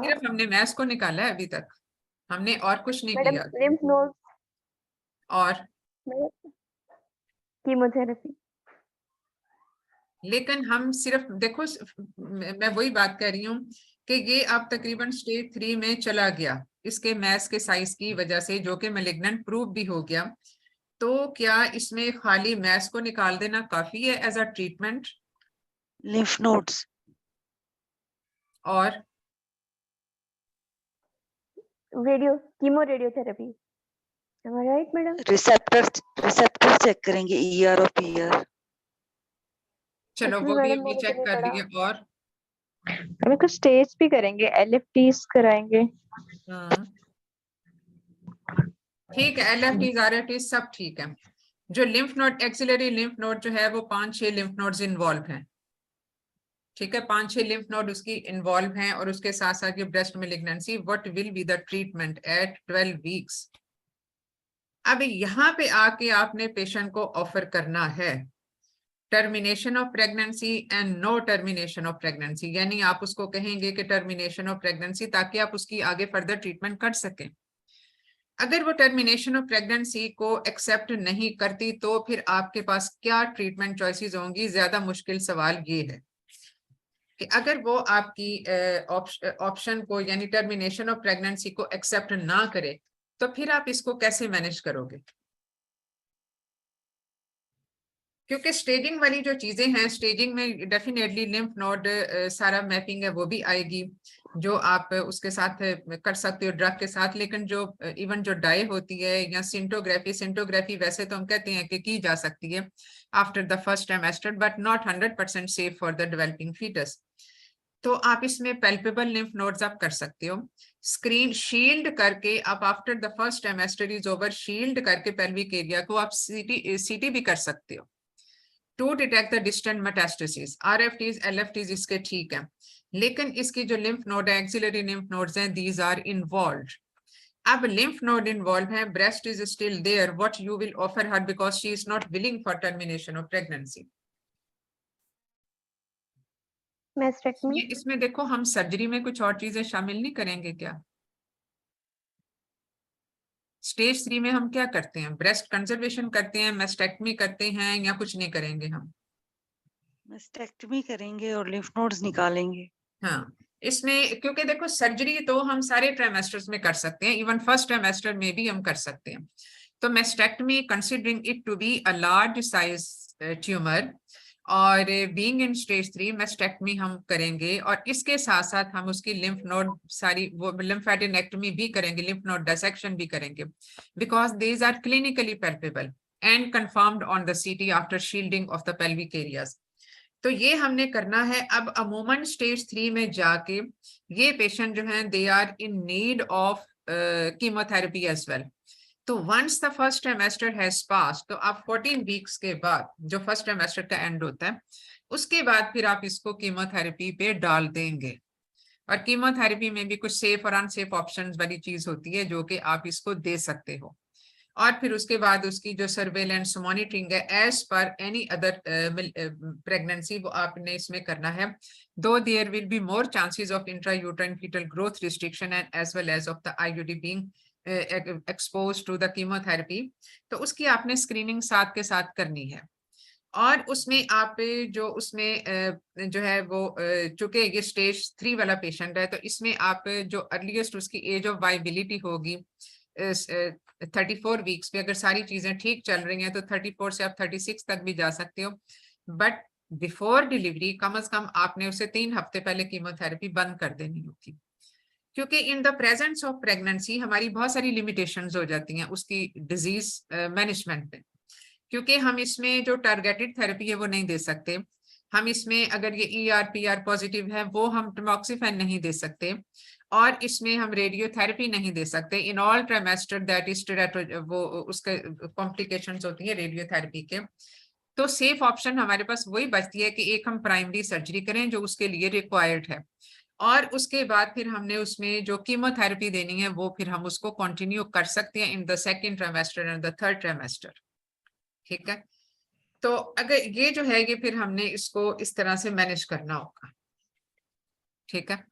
सिर्फ हमने मैस को निकाला है अभी तक, हमने और कुछ नहीं मैडम किया। लिम्फ नोड और कीमोथेरेपी। लेकिन हम सिर्फ देखो, मैं वही बात कर रही हूँ कि ये अब तकरीबन स्टेज 3 में चला गया इसके मैस के साइज की वजह से, जो कि मैलिग्नेंट प्रूव भी हो गया। तो क्या इसमें खाली मैस को निकाल देना काफी है as a treatment? Lymph nodes और chemo radiotherapy. Am I right, madam? Receptor check करेंगे, ER और PR। चलो वो भी हमने चेक कर लिए। और हमें कुछ स्टेज भी करेंगे, LFTs कराएंगे। ठीक है, LFTs RFTs सब ठीक है। जो lymph node, axillary lymph node जो है वो 5-6 लिम्फ नोड्स इन्वॉल्व हैं। ठीक है, 5-6 लिम्फ नोड उसकी इन्वॉल्व हैं, और उसके साथ साथ ये breast malignancy. What will be the treatment at 12 weeks? अब यहाँ पे आके आपने पेशेंट को ऑफर करना है termination of pregnancy and no termination of pregnancy, यानी आप उसको कहेंगे कि टर्मिनेशन ऑफ प्रेगनेंसी, ताकि आप उसकी आगे फर्दर ट्रीटमेंट कर सकें। अगर वो टर्मिनेशन ऑफ प्रेगनेंसी को एक्सेप्ट नहीं करती तो फिर आपके पास क्या ट्रीटमेंट चॉइसेस होंगी? ज्यादा मुश्किल सवाल ये है कि अगर वो आपकी ऑप्शन को, यानी टर्मिनेशन ऑफ प्रेगनेंसी को एक्सेप्ट ना करे, तो फिर आप इसको कैसे मैनेज करोगे? क्योंकि स्टेजिंग वाली जो चीजें हैं, स्टेजिंग में डेफिनेटली लिम्फ नोड सारा मैपिंग है वो भी आएगी, जो आप उसके साथ कर सकते हो ड्रग के साथ। लेकिन जो इवन जो डाई होती है या सिंटोग्राफी वैसे तो हम कहते हैं कि की जा सकती है after the first trimester, but not 100% safe for the developing foetus. तो आप इसमें पैल्पेबल लिम्फ नोड्स आप कर सकते हो, स्क्रीन शील्ड करके आप after the first trimester is over shield करके पेल्विक एरिया को आप सीटी भी कर सकते हो to detect the distant metastasis. RFTs LFTs इसके ठीक है, लेकिन इसकी जो लिम्फ नोड है, एक्सिलरी लिम्फ नोड्स हैं, दीज आर इन्वॉल्व्ड। अब लिम्फ नोड इन्वॉल्व है, breast is still there, what you will offer her because she is not willing for termination of pregnancy. Mastectomy. इसमें देखो हम सर्जरी में कुछ और चीजें शामिल नहीं करेंगे क्या? स्टेज 3 में हम क्या करते हैं? ब्रेस्ट कंजर्वेशन करते हैं, मेस्टेक्टमी करते हैं, या कुछ नहीं करेंगे हम? मेस्टेक्टमी करेंगे और लिम्फ नोड्स निकालेंगे। हाँ, इसमें क्योंकि देखो सर्जरी तो हम सारे ट्राइमेस्टर्स में कर सकते हैं, इवन फर्स्ट ट्राइमेस्टर में भी हम कर सकते हैं। तो mastectomy considering it to be a large size tumour और बीइंग इन स्टेज 3 मेस्टेक्टमी हम करेंगे, और इसके साथ साथ हम उसकी लिम्फ नोड सारी वो लिम्फेडेनेक्टमी भी करेंगे, लिम्फ नोड डिसेक्शन भी करेंगे, because these are clinically palpable and confirmed on the CT after shielding of the pelvic areas. तो ये हमने करना है। अब अमूमन स्टेज 3 में जाके ये पेशेंट जो हैं they are in need of chemotherapy as well. तो once the first trimester has pass, तो आप 14 वीक्स के बाद जो फर्स्ट ट्राइमेस्टर का एंड होता है उसके बाद फिर आप इसको कीमोथेरेपी पे डाल देंगे। और कीमोथेरेपी में भी कुछ सेफ और अनसेफ ऑप्शंस वाली चीज होती है जो कि आप इसको दे सकते हो। और फिर उसके बाद उसकी जो सर्वेलेंस मॉनिटरिंग है as per any other pregnancy वो आपने इसमें करना है। दो there will be more chances of intrauterine fetal growth restriction and as well as of the IUD being expose to the chemotherapy, तो उसकी आपने स्क्रीनिंग साथ के साथ करनी है। और उसमें आप जो उसमें जो है वो चूंकि ये स्टेज 3 वाला पेशेंट है, तो इसमें आप जो अर्लीस्ट उसकी एज ऑफ वाइबिलिटी होगी 34 वीक्स पे, अगर सारी चीजें ठीक चल रही हैं तो 34 से आप 36 तक भी जा सकते हो, बट बिफोर डिलीवरी कम से कम आपने उसे 3 हफ्ते पहले कीमोथेरेपी बंद कर देनी होगी, क्योंकि in the presence of pregnancy हमारी बहुत सारी लिमिटेशंस हो जाती हैं उसकी डिजीज मैनेजमेंट में, क्योंकि हम इसमें जो टारगेटेड थेरेपी है वो नहीं दे सकते। हम इसमें अगर ये ER-PR पॉजिटिव है वो हम टमॉक्सिफेन नहीं दे सकते, और इसमें हम रेडियोथेरेपी नहीं दे सकते in all trimester, that is वो उसके कॉम्प्लिकेशंस होती है रेडियोथेरेपी के। तो सेफ ऑप्शन हमारे पास वही बचती है कि एक हम प्राइमरी सर्जरी करें जो उसके लिए रिक्वायर्ड है, और उसके बाद फिर हमने उसमें जो कीमोथेरेपी देनी है वो फिर हम उसको कंटिन्यू कर सकते हैं in the second trimester and the third trimester. ठीक है, तो अगर ये जो है ये फिर हमने इसको इस तरह से मैनेज करना होगा। ठीक है,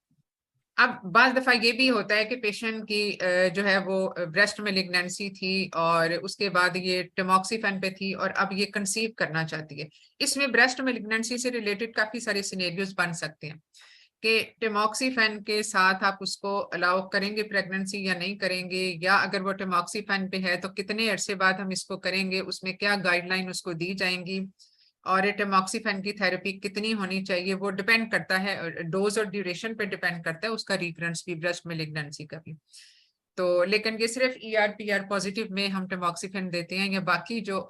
अब बाज़ दफा ये भी होता है कि पेशेंट की जो है वो ब्रेस्ट मेलिग्नेंसी थी और उसके बाद ये टमॉक्सिफेन पे थी और अब ये कंसीव करना चाहती है। इसमें ब्रेस्ट मेलिग्नेंसी से रिलेटेड काफी सारे सिनेरियोज बन सकते हैं कि टमॉक्सिफेन के साथ आप उसको अलाउ करेंगे प्रेगनेंसी या नहीं करेंगे, या अगर वो टमॉक्सिफेन पे है तो कितने अरसे बाद हम इसको करेंगे, उसमें क्या गाइडलाइन उसको दी जाएंगी, और टमॉक्सिफेन की थेरेपी कितनी होनी चाहिए वो डिपेंड करता है, डोज और ड्यूरेशन पे डिपेंड करता है उसका रिकरेंस भी ब्रेस्ट मेलिग्नेंसी का भी। तो लेकिन ये सिर्फ ER-PR पॉजिटिव में हम टमॉक्सिफेन देते हैं, या बाकी जो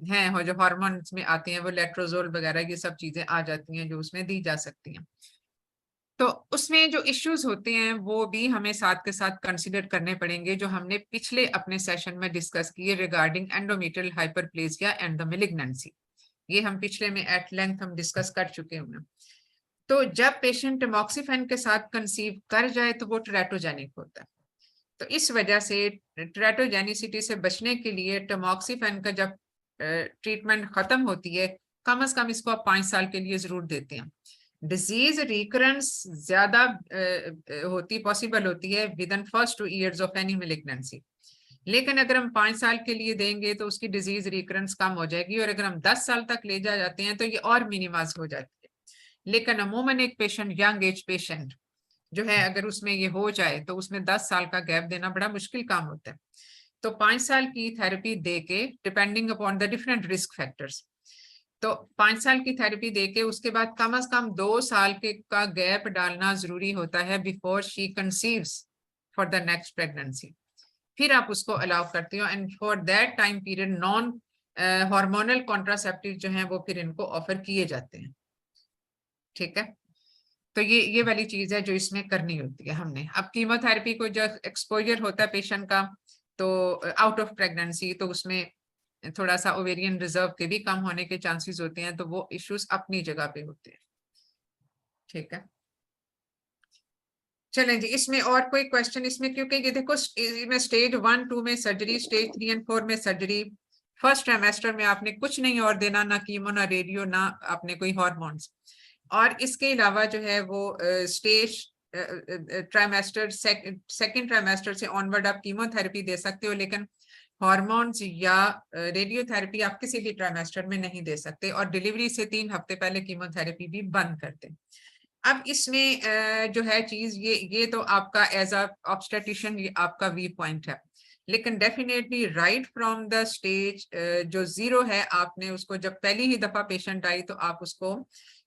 हैं जो हार्मोन्स में आते हैं वो लेट्रोजोल वगैरह ये सब चीजें आ जाती हैं जो उसमें दी जा सकती हैं। तो उसमें जो इश्यूज होते हैं वो भी हमें साथ के साथ कंसिडर करने पड़ेंगे जो हमने पिछले अपने सेशन में डिस्कस किए regarding endometrial hyperplasia and the malignancy. ये हम पिछले में एट लेंथ हम डिस्कस कर चुके हैं। तो जब पेशेंट टमॉक्सिफेन के साथ कंसीव कर जाए तो वो टेराटोजेनिक होता है, तो इस वजह से टेराटोजेनिसिटी से बचने के लिए टमॉक्सिफेन का जब ट्रीटमेंट खत्म होती है कम से कम इसको आप 5 साल के लिए जरूर देते हैं। डिजीज रिकरेंस ज्यादा पॉसिबल होती है with in first 2 years of any malignancy, लेकिन अगर हम 5 साल के लिए देंगे तो उसकी डिजीज रिकरेंस कम हो जाएगी, और अगर हम 10 साल तक ले जाते हैं तो ये और मिनिमाइज हो जाती है। लेकिन अमूमन एक पेशेंट यंग एज पेशेंट जो है अगर उसमें ये हो जाए तो उसमें 10 साल का गैप देना बड़ा मुश्किल काम होता है। तो 5 साल की थेरेपी दे के depending upon the different risk factors, तो 5 साल की थेरेपी देके उसके बाद कम से कम 2 साल के का गैप डालना जरूरी होता है before she conceives for the next pregnancy. फिर आप उसको अलाउ करते हो and for that time period non hormonal contraceptive जो है वो फिर इनको ऑफर किए जाते हैं। ठीक है, तो ये वाली चीज है जो इसमें करनी होती है हमने। अब कीमोथेरेपी को जब एक्सपोजर होता है पेशेंट का तो आउट ऑफ प्रेगनेंसी, तो उसमें थोड़ा सा ओवेरियन रिजर्व के भी कम होने के चांसेस होते हैं, तो वो इश्यूज अपनी जगह पे होते हैं। ठीक है, चलें जी, इसमें और कोई क्वेश्चन इसमें, क्योंकि ये देखो इसमें स्टेज 1, 2 में सर्जरी, स्टेज 3 एंड 4 में सर्जरी। फर्स्ट ट्राइमेस्टर में आपने कुछ नहीं और देना, ना कीमो ना रेडियो ना आपने कोई हार्मोन्स। और इसके अलावा जो है वो स्टेज ट्राइमेस्टर सेकंड ट्राइमेस्टर से ऑनवर्ड आप कीमोथेरेपी दे सकते हो, लेकिन हार्मोन्स या रेडियोथेरेपी आप किसी भी ट्राइमेस्टर में नहीं दे सकते, और डिलीवरी से 3 हफ्ते पहले कीमोथेरेपी भी बंद कर दें। अब इसमें जो है चीज ये तो आपका एज अ ऑब्स्टेट्रिशियन ये आपका वी पॉइंट है, लेकिन definitely right from the stage जो 0 है, आपने उसको जब पहली ही दफा पेशेंट आई तो आप उसको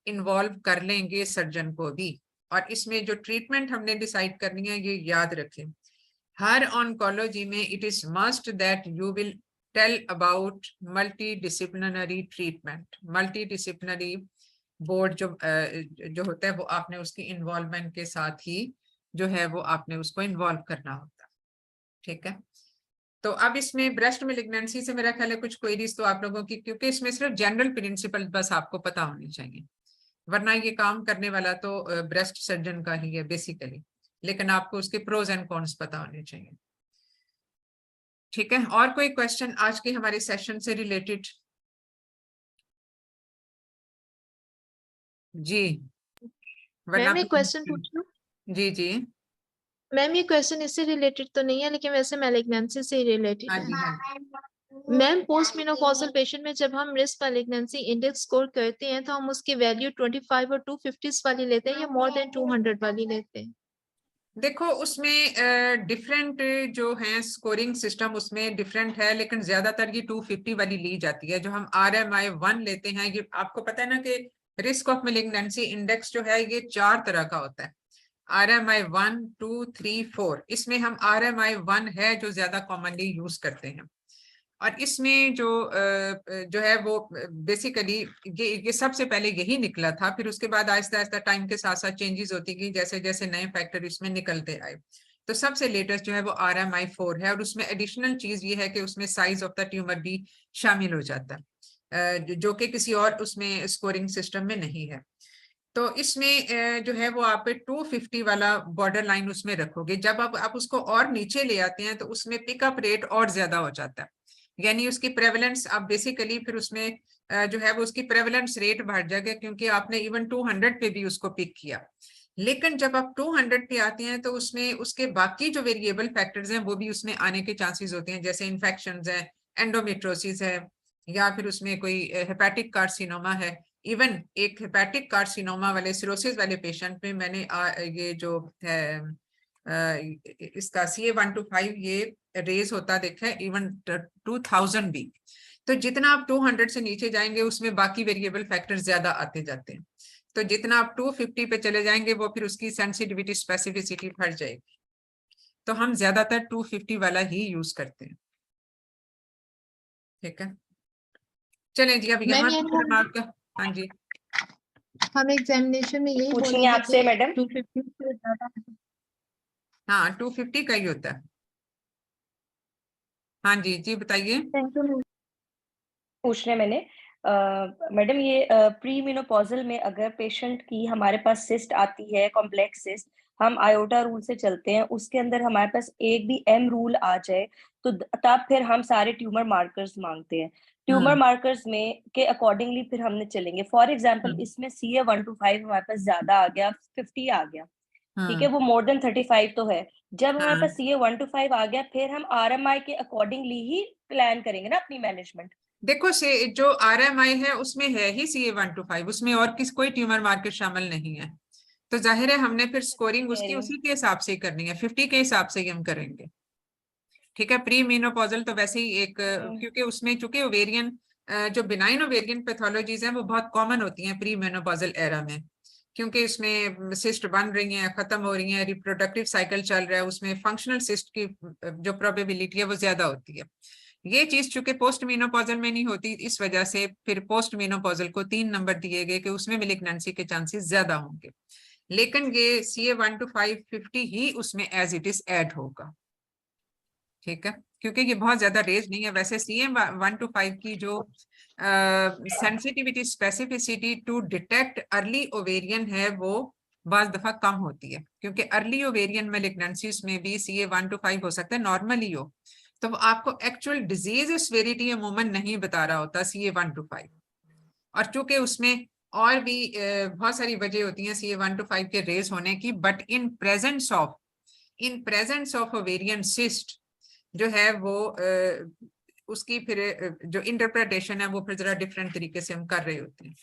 इन्वॉल्व कर लेंगे सर्जन को भी। और इसमें जो ट्रीटमेंट हमने डिसाइड करनी है ये याद रखें, हर ऑन्कोलॉजी में it is must that you will tell about multi disciplinary treatment. Multi disciplinary board जो होता है वो आपने उसकी इन्वॉल्वमेंट के साथ ही जो है वो आपने उसको इन्वॉल्व करना होता है। ठीक है, तो अब इसमें ब्रेस्ट मेलिग्नेंसी से मेरा ख्याल है कुछ क्वेरीज तो आप लोगों की, क्योंकि इसमें सिर्फ जनरल प्रिंसिपल बस आपको पता होनी चाहिए, वरना ये काम करने वाला तो ब्रेस्ट सर्जन का ही है बेसिकली, लेकिन आपको उसके प्रोज एंड कॉन्स पता होने चाहिए। ठीक है, और कोई क्वेश्चन आज के हमारे सेशन से रिलेटेड? जी, वरना मैम एक क्वेश्चन पूछ लूं? जी जी, मैम ये क्वेश्चन इससे रिलेटेड तो नहीं है, लेकिन वैसे मैलिग्नेंसी से रिलेटेड हाँ है। जी हाँ मैम पोस्ट मेनोपॉजल पेशेंट में जब हम रिस्क मैलिग्नेंसी इंडेक्स स्कोर करते हैं तो हम उसकी वैल्यू 25 और 250 वाली लेते हैं या मोर देन 200 वाली लेते हैं? देखो उसमें डिफरेंट जो है स्कोरिंग सिस्टम उसमें डिफरेंट है, लेकिन ज्यादातर ये 250 वाली ली जाती है। जो हम RMI-1 लेते हैं, ये आपको पता है ना कि रिस्क ऑफ मेलिग्नेंसी इंडेक्स जो है ये 4 तरह का होता है, RMI-1, 2, 3, 4। इसमें हम RMI-1 है जो ज्यादा कॉमनली यूज करते हैं, और इसमें जो है वो बेसिकली ये सबसे पहले यही निकला था, फिर उसके बाद आहिस्ता आहिस्ता टाइम के साथ साथ चेंजेस होती गई जैसे जैसे नए फैक्टर इसमें निकलते आए। तो सबसे लेटेस्ट जो है वो RMI-4 है, और उसमें एडिशनल चीज ये है कि उसमें साइज ऑफ द ट्यूमर भी शामिल हो जाता है, जो कि किसी और उसमें स्कोरिंग सिस्टम में नहीं है। तो इसमें जो है वो आप 250 वाला बॉर्डर लाइन उसमें रखोगे। जब आप उसको और नीचे ले आते हैं तो उसमें पिकअप रेट और ज्यादा हो जाता है, यानी उसकी प्रेवलेंस आप बेसिकली फिर उसमें जो है वो उसकी प्रेवलेंस रेट बढ़ जाएगा, क्योंकि आपने इवन 200 पे भी उसको पिक किया। लेकिन जब आप 200 पे आते हैं तो उसमें उसके बाकी जो वेरिएबल फैक्टर्स हैं वो भी उसमें आने के चांसेस होते हैं, जैसे इन्फेक्शंस है, एंडोमेट्रोसिस है, या फिर उसमें कोई हेपेटिक कार्सिनोमा है। इवन एक हेपेटिक कार्सिनोमा वाले सिरोसिस वाले पेशेंट में मैंने ये जो है इसका CA-125 ये रेज होता देखा है, इवन 2000 भी। तो जितना आप 200 से नीचे जाएंगे उसमें बाकी वेरिएबल फैक्टर ज्यादा आते जाते हैं, तो जितना आप 250 पे चले जाएंगे वो फिर उसकी सेंसिटिविटी स्पेसिफिसिटी बढ़ जाएगी। तो हम ज्यादातर 250 वाला ही यूज करते हैं। ठीक है, चलें जी, अब यहाँ पर आपका, हाँ जी हम एग्जामिनेशन में यही पूछेंगे बोलेंगे आपसे कि मैडम। 250 से ज्यादा। हाँ 250 का ही होता है। हाँ जी जी बताइए। Thank you. पूछ रहे मैंने मैडम, ये प्री मेनोपॉजल में अगर पेशेंट की हमारे पास सिस्ट आती है, कॉम्प्लेक्स सिस्ट, हम आयोटा रूल से चलते हैं, उसके अंदर हमारे पास एक भी M रूल आ जाए तो तब फिर हम सारे ट्यूमर मार्कर्स मांगते हैं। ट्यूमर मार्कर्स में के अकॉर्डिंगली फिर हमने चलेंगे। फॉर एग्जांपल इसमें CA-125 हमारे पास ज्यादा आ गया, 50 आ गया, ठीक है, वो मोर देन 35 तो है। जब हमारे पास CA-125 आ गया फिर हम RMI के अकॉर्डिंगली ही प्लान करेंगे ना अपनी मैनेजमेंट। देखो से जो RMI है उसमें है ही CA-125, उसमें और कोई ट्यूमर मार्कर शामिल नहीं है, तो जाहिर है हमने फिर स्कोरिंग उसकी उसी के हिसाब से ही करनी है, 50 के हिसाब से ही हम करेंगे। ठीक है, प्री मेनोपॉजल तो वैसे ही एक, क्योंकि उसमें चूंकि ओवेरियन जो बिनाइन ओवेरियन पैथोलॉजीज हैं वो बहुत कॉमन होती हैं प्री मेनोपॉजल एरा में, क्योंकि इसमें सिस्ट बन रही हैं, खत्म हो रही हैं, रिप्रोडक्टिव साइकिल चल रहा है, उसमें फंक्शनल सिस्ट की जो प्रोबेबिलिटी है वो ज्यादा होती है। ये चीज चूंकि पोस्ट मेनोपॉजल में नहीं होती, इस वजह से फिर पोस्ट मेनोपॉजल को 3 नंबर दिए गए कि उसमें मेलिग्नेंसी के चांसेस ज्यादा होंगे, लेकिन ये CA 1 to 550 ही उसमें एज इट इज ऐड होगा। ठीक है, क्योंकि ये बहुत ज्यादा रेंज नहीं है। वैसे CA 1 to 5 की जो sensitivity specificity to detect early ovarian है वो बाज दफा कम होती है, क्योंकि अर्ली ओवेरियन मेलिग्नेंसीज में भी CA 1 to 5 हो सकता है, नॉर्मली हो, तो वो आपको एक्चुअल डिजीज सेवेरिटी अमूमन नहीं बता रहा होता CA 1 to 5। और चूंकि उसमें और भी बहुत सारी वजह होती हैं CA 1 to 5 के रेज होने की, but in presence of ovarian cyst जो है वो उसकी फिर जो इंटरप्रिटेशन है वो फिर जरा डिफरेंट तरीके से हम कर रहे होते हैं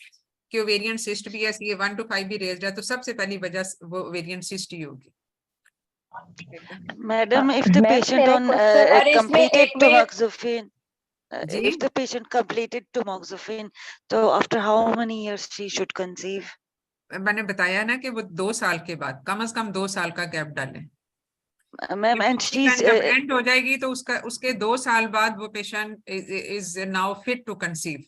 कि ओवेरियन सिस्ट भी है, CA 1 to 5 भी रेज्ड है, तो सबसे पहली वजह वो ओवेरियन सिस्ट ही होगी। Madam, if the Ma'am, patient मेरा on question- अरे इसमें completed एक मिनट tamoxifen, जी? if the patient completed tamoxifen, so after how many years she should conceive? मैंने बताया ना कि वो 2 साल के बाद, कम से कम 2 साल का गैप डालें। Ma'am, and she's जब एंड हो जाएगी तो उसके 2 साल बाद वो patient is now fit to conceive.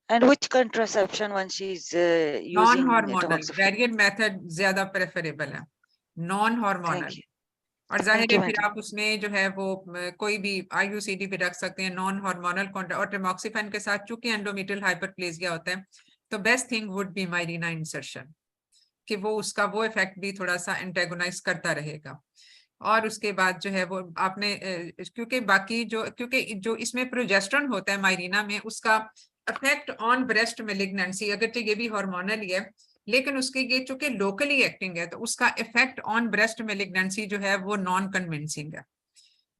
and which contraception when she's non using hormonal tamoxifen? Variant method ज्यादा प्रेफरेबल है, नॉन Thank हार्मोनल। you. और जाहिर Thank है you, फिर madam. आप उसमें जो है वो कोई भी IUCD भी रख सकते हैं नॉन हार्मोनल और टेमोक्सिफेन के साथ, चूंकि एंडोमेट्रियल हाइपरप्लेजिया होता है तो best thing would be Mirena insertion, कि वो उसका वो इफेक्ट भी थोड़ा सा एंटेगोनाइज करता रहेगा। और उसके बाद जो है वो आपने क्योंकि जो इसमें प्रोजेस्टेरोन होता है माइरीना में, उसका इफेक्ट ऑन ब्रेस्ट मेलिग्नेंसी अगरचे ये भी हार्मोनल ही है, लेकिन उसके ये चूंकि लोकली एक्टिंग है तो उसका इफेक्ट ऑन ब्रेस्ट मेलिग्नेंसी जो है वो नॉन कन्विंसिंग है,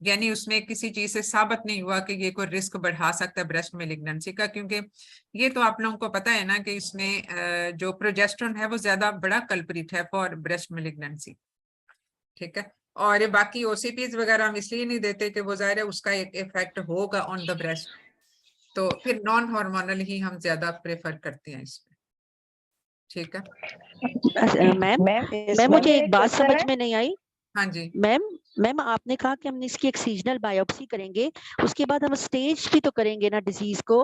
यानी उसमें किसी चीज से साबित नहीं हुआ कि ये कोई रिस्क बढ़ा सकता है ब्रेस्ट मेलिग्नेंसी का, क्योंकि ये तो आप लोगों को पता है ना कि इसमें जो प्रोजेस्टेरोन है वो ज्यादा बड़ा कल्प्रिट है फॉर ब्रेस्ट मेलिग्नेंसी। ठीक है, और ये बाकी OCPs वगैरह हम इसलिए नहीं देते कि वो जाहिर है उसका एक इफेक्ट होगा ऑन द ब्रेस्ट, तो फिर नॉन हार्मोनल ही हम ज्यादा प्रेफर करते हैं इसमें। ठीक है मैम Yes, मैम ma'am, मुझे मेरा एक बात question समझ है। में नहीं आई। हाँ जी, मैम आपने कहा कि हम इसकी एक सीजनल बायोप्सी करेंगे, उसके बाद हम स्टेज भी तो करेंगे ना डिजीज को।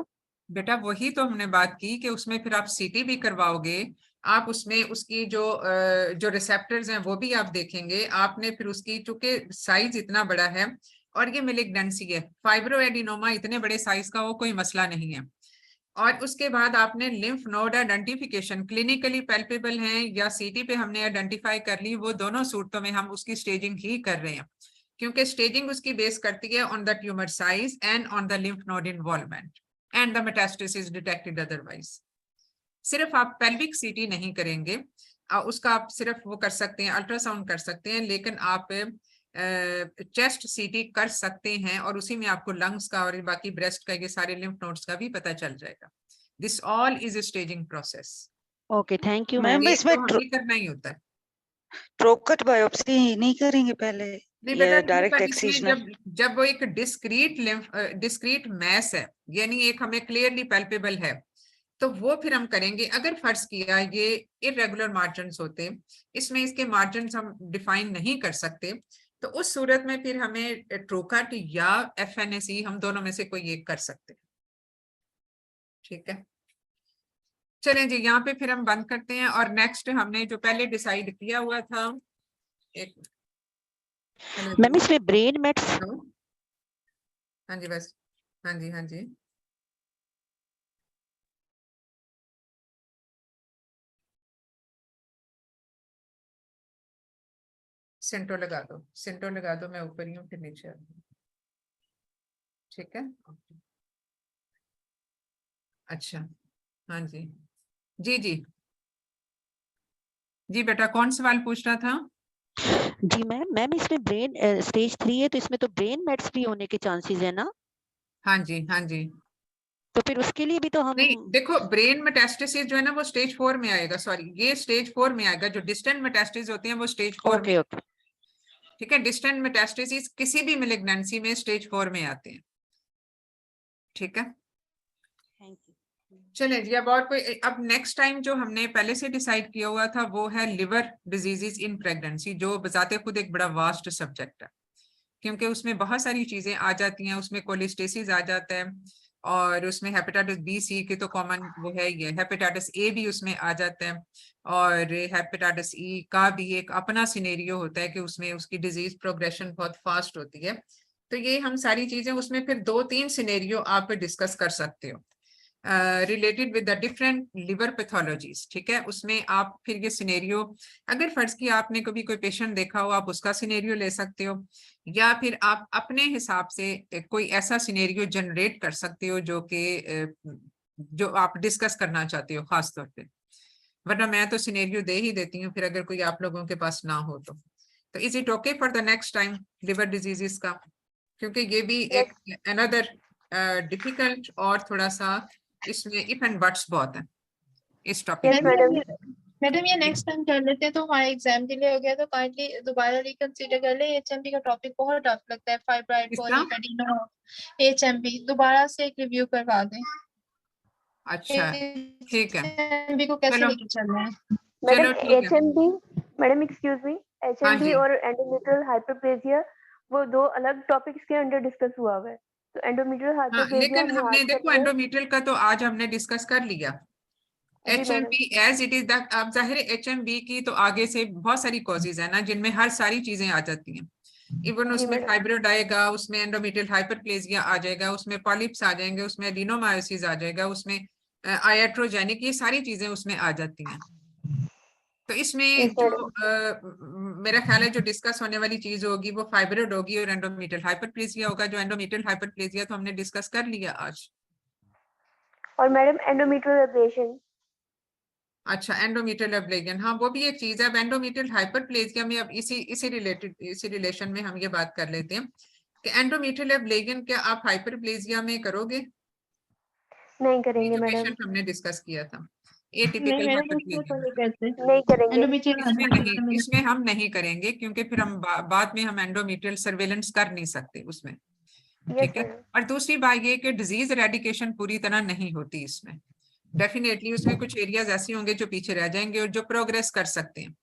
बेटा वही तो हमने बात की कि उसमें फिर आप CT भी करवाओगे, आप उसमें उसकी जो रिसेप्टर्स हैं वो भी आप देखेंगे, आपने फिर उसकी चूंकि साइज इतना बड़ा है और ये मेलिग्नेंसी है, फाइब्रोएडिनोमा इतने बड़े साइज का वो कोई मसला नहीं है। और उसके बाद आपने lymph node identification clinically palpable हैं या CT पे हमने आइडेंटिफाई कर ली, वो दोनों सूरतों में हम उसकी स्टेजिंग ही कर रहे हैं, क्योंकि स्टेजिंग उसकी बेस करती है on the tumour size and on the lymph node involvement and the metastasis detected otherwise. सिर्फ आप पेल्विक CT नहीं करेंगे, उसका आप सिर्फ वो कर सकते हैं, अल्ट्रासाउंड कर सकते हैं, लेकिन आप चेस्ट CT कर सकते हैं और उसी में आपको लंग्स का और बाकी ब्रेस्ट का ये सारे लिम्फ नोड्स का भी पता चल जाएगा। This all is a staging process। Okay thank you ma'am ma'am. ये इसमें तो हमें करना ही होता है। ट्रोकट बायोप्सी नहीं करेंगे पहले नहीं या बेटा, डायरेक्ट इसमें एक्सीजनल? जब वो एक डिस्क्रीट मैस है, यानी एक हमें क्लियरली पैल्पेबल है, तो वो फिर हम करेंगे। अगर फर्ज किया ये इरेगुलर मार्जिन्स होते, इसमें इसके मार्जिन्स हम डिफाइन नहीं कर सकते, तो उस सूरत में फिर हमें ट्रोकट या FNAC हम दोनों में से कोई एक कर सकते हैं। ठीक है, चलें जी, यहाँ पे फिर हम बंद करते हैं और नेक्स्ट हमने जो पहले डिसाइड किया हुआ था, एक मैम इसमें ब्रेन मेट्स हाँ जी बस, हाँ जी हाँ जी, सेंटो लगा दो, मैं ऊपर ही हूँ फिर नीचे आ जाऊँ। ठीक है, अच्छा हाँ जी, जी जी जी बेटा, कौन सवाल पूछ रहा था? जी मैम इसमें ब्रेन स्टेज 3 है तो इसमें तो ब्रेन मेट्स भी होने के चांसेस है ना, हाँ जी हाँ जी, तो फिर उसके लिए भी तो हम। नहीं देखो, ब्रेन मेटास्टेसिस जो है ना वो स्टेज 4 में आएगा, सॉरी ये स्टेज 4 में आएगा, जो डिस्टेंट मेटास्टेसिस होती हैं वो स्टेज 4 में। ओके ठीक है, डिस्टेंट मेटास्टेसिस किसी भी मेलिग्नेंसी में स्टेज 4 में आते हैं। ठीक है, थैंक यू। चले जी, अब और कोई, अब नेक्स्ट टाइम जो हमने पहले से डिसाइड किया हुआ था वो है लिवर डिजीजेस इन प्रेगनेंसी, जो बजाते खुद एक बड़ा वास्ट सब्जेक्ट है, क्योंकि उसमें बहुत सारी चीजें आ जाती हैं। उसमें कोलिस्टेसिस आ जाता है, और उसमें हेपेटाइटिस बी सी की तो कॉमन वो है, ये हेपेटाइटिस ए भी उसमें आ जाता है, और हेपेटाइटिस ई का भी एक अपना सिनेरियो होता है कि उसमें उसकी डिजीज प्रोग्रेशन बहुत फास्ट होती है। तो ये हम सारी चीजें उसमें फिर 2-3 सिनेरियो आप डिस्कस कर सकते हो related with the different liver pathologies. ठीक है, उसमें आप फिर ये सिनेरियो, अगर फर्ज की आपने कभी कोई पेशेंट देखा हो, आप उसका सिनेरियो ले सकते हो, या फिर आप अपने हिसाब से कोई ऐसा सिनेरियो जनरेट कर सकते हो जो कि जो आप डिस्कस करना चाहते हो खास तौर पे। वरना मैं तो सिनेरियो दे ही देती हूँ फिर, अगर कोई आप लोगों के पास ना हो तो is it okay for the next time liver diseases का, क्योंकि ये भी एक अनदर डिफिकल्ट और थोड़ा सा इसमें इफ एंड बट्स बहुत है इस टॉपिक Yes, में। madam. मैडम ये नेक्स्ट टाइम कर लेते हैं, तो हमारा एग्जाम डिले हो गया तो काइंडली दोबारा रिकंसीडर कर ले। एचएमपी का टॉपिक बहुत टफ लगता है, फाइब्राइड किसका? पॉलीप एडिनो एचएमपी दोबारा से एक रिव्यू करवा दें। अच्छा, ठीक है, एचएमपी को कैसे चलो लेके चलना है? मैडम चलो ठीक है। HMB, मैडम एक्सक्यूज मी, हाँ HMB जी, और एंडोमेट्रियल हाइपरप्लेजिया वो दो अलग टॉपिक्स के अंडर डिस्कस हुआ हुआ है। तो एंडोमेट्रियल हाँ, हाइपरप्लेजिया लेकिन हमने हमने आज कर देखो लिया। एंडोमेट्रियल का तो आज हमने डिस्कस कर लिया। जी madam. HMB as it is, अब जाहिर है HMB की तो आगे से बहुत सारी कॉजेज है ना, जिनमें हर सारी चीजें आ जाती हैं। इवन जी उसमें मैडम। फाइब्रोइड आएगा, उसमें एंडोमेट्रियल हाइपरप्लेजिया आ जाएगा, उसमें पॉलिप्स आ जाएंगे, उसमें एडिनोमायोसिस आ जाएगा, उसमें आयाट्रोजेनिक, ये सारी चीजें उसमें आ जाती हैं। तो इसमें Yes, जो madam. मेरा ख्याल है जो डिस्कस होने वाली चीज होगी वो फाइब्रोइड होगी और एंडोमेट्रियल हाइपरप्लेजिया होगा। जो एंडोमेट्रियल हाइपरप्लेजिया तो हमने डिस्कस कर लिया आज। और मैडम एंडोमेट्रियल एब्लेशन। अच्छा, एंडोमेट्रियल एब्लेशन, हाँ वो भी एक चीज है। अब एंडोमेट्रियल हाइपरप्लेजिया में अब इसी रिलेशन में हम ये बात कर लेते हैं कि एंडोमेट्रियल एब्लेशन क्या आप हाइपरप्लेजिया में करोगे? नहीं करेंगे मैडम। पेशेंट हमने डिस्कस किया था नहीं एटिपिकल मैडम उसमें तो नहीं हाइपरप्लेजिया, करते। नहीं करेंगे। एंडोमेट्रियल इसमें हम नहीं करेंगे, क्योंकि फिर हम बाद में हम एंडोमेट्रियल सर्वेलेंस कर नहीं सकते उसमें। यस ठीक है, मैडम। और दूसरी बात ये कि डिजीज एरेडिकेशन पूरी तरह नहीं होती इसमें। डेफिनेटली उसमें कुछ एरियाज ऐसे होंगे जो पीछे रह जाएंगे और जो प्रोग्रेस कर सकते हैं।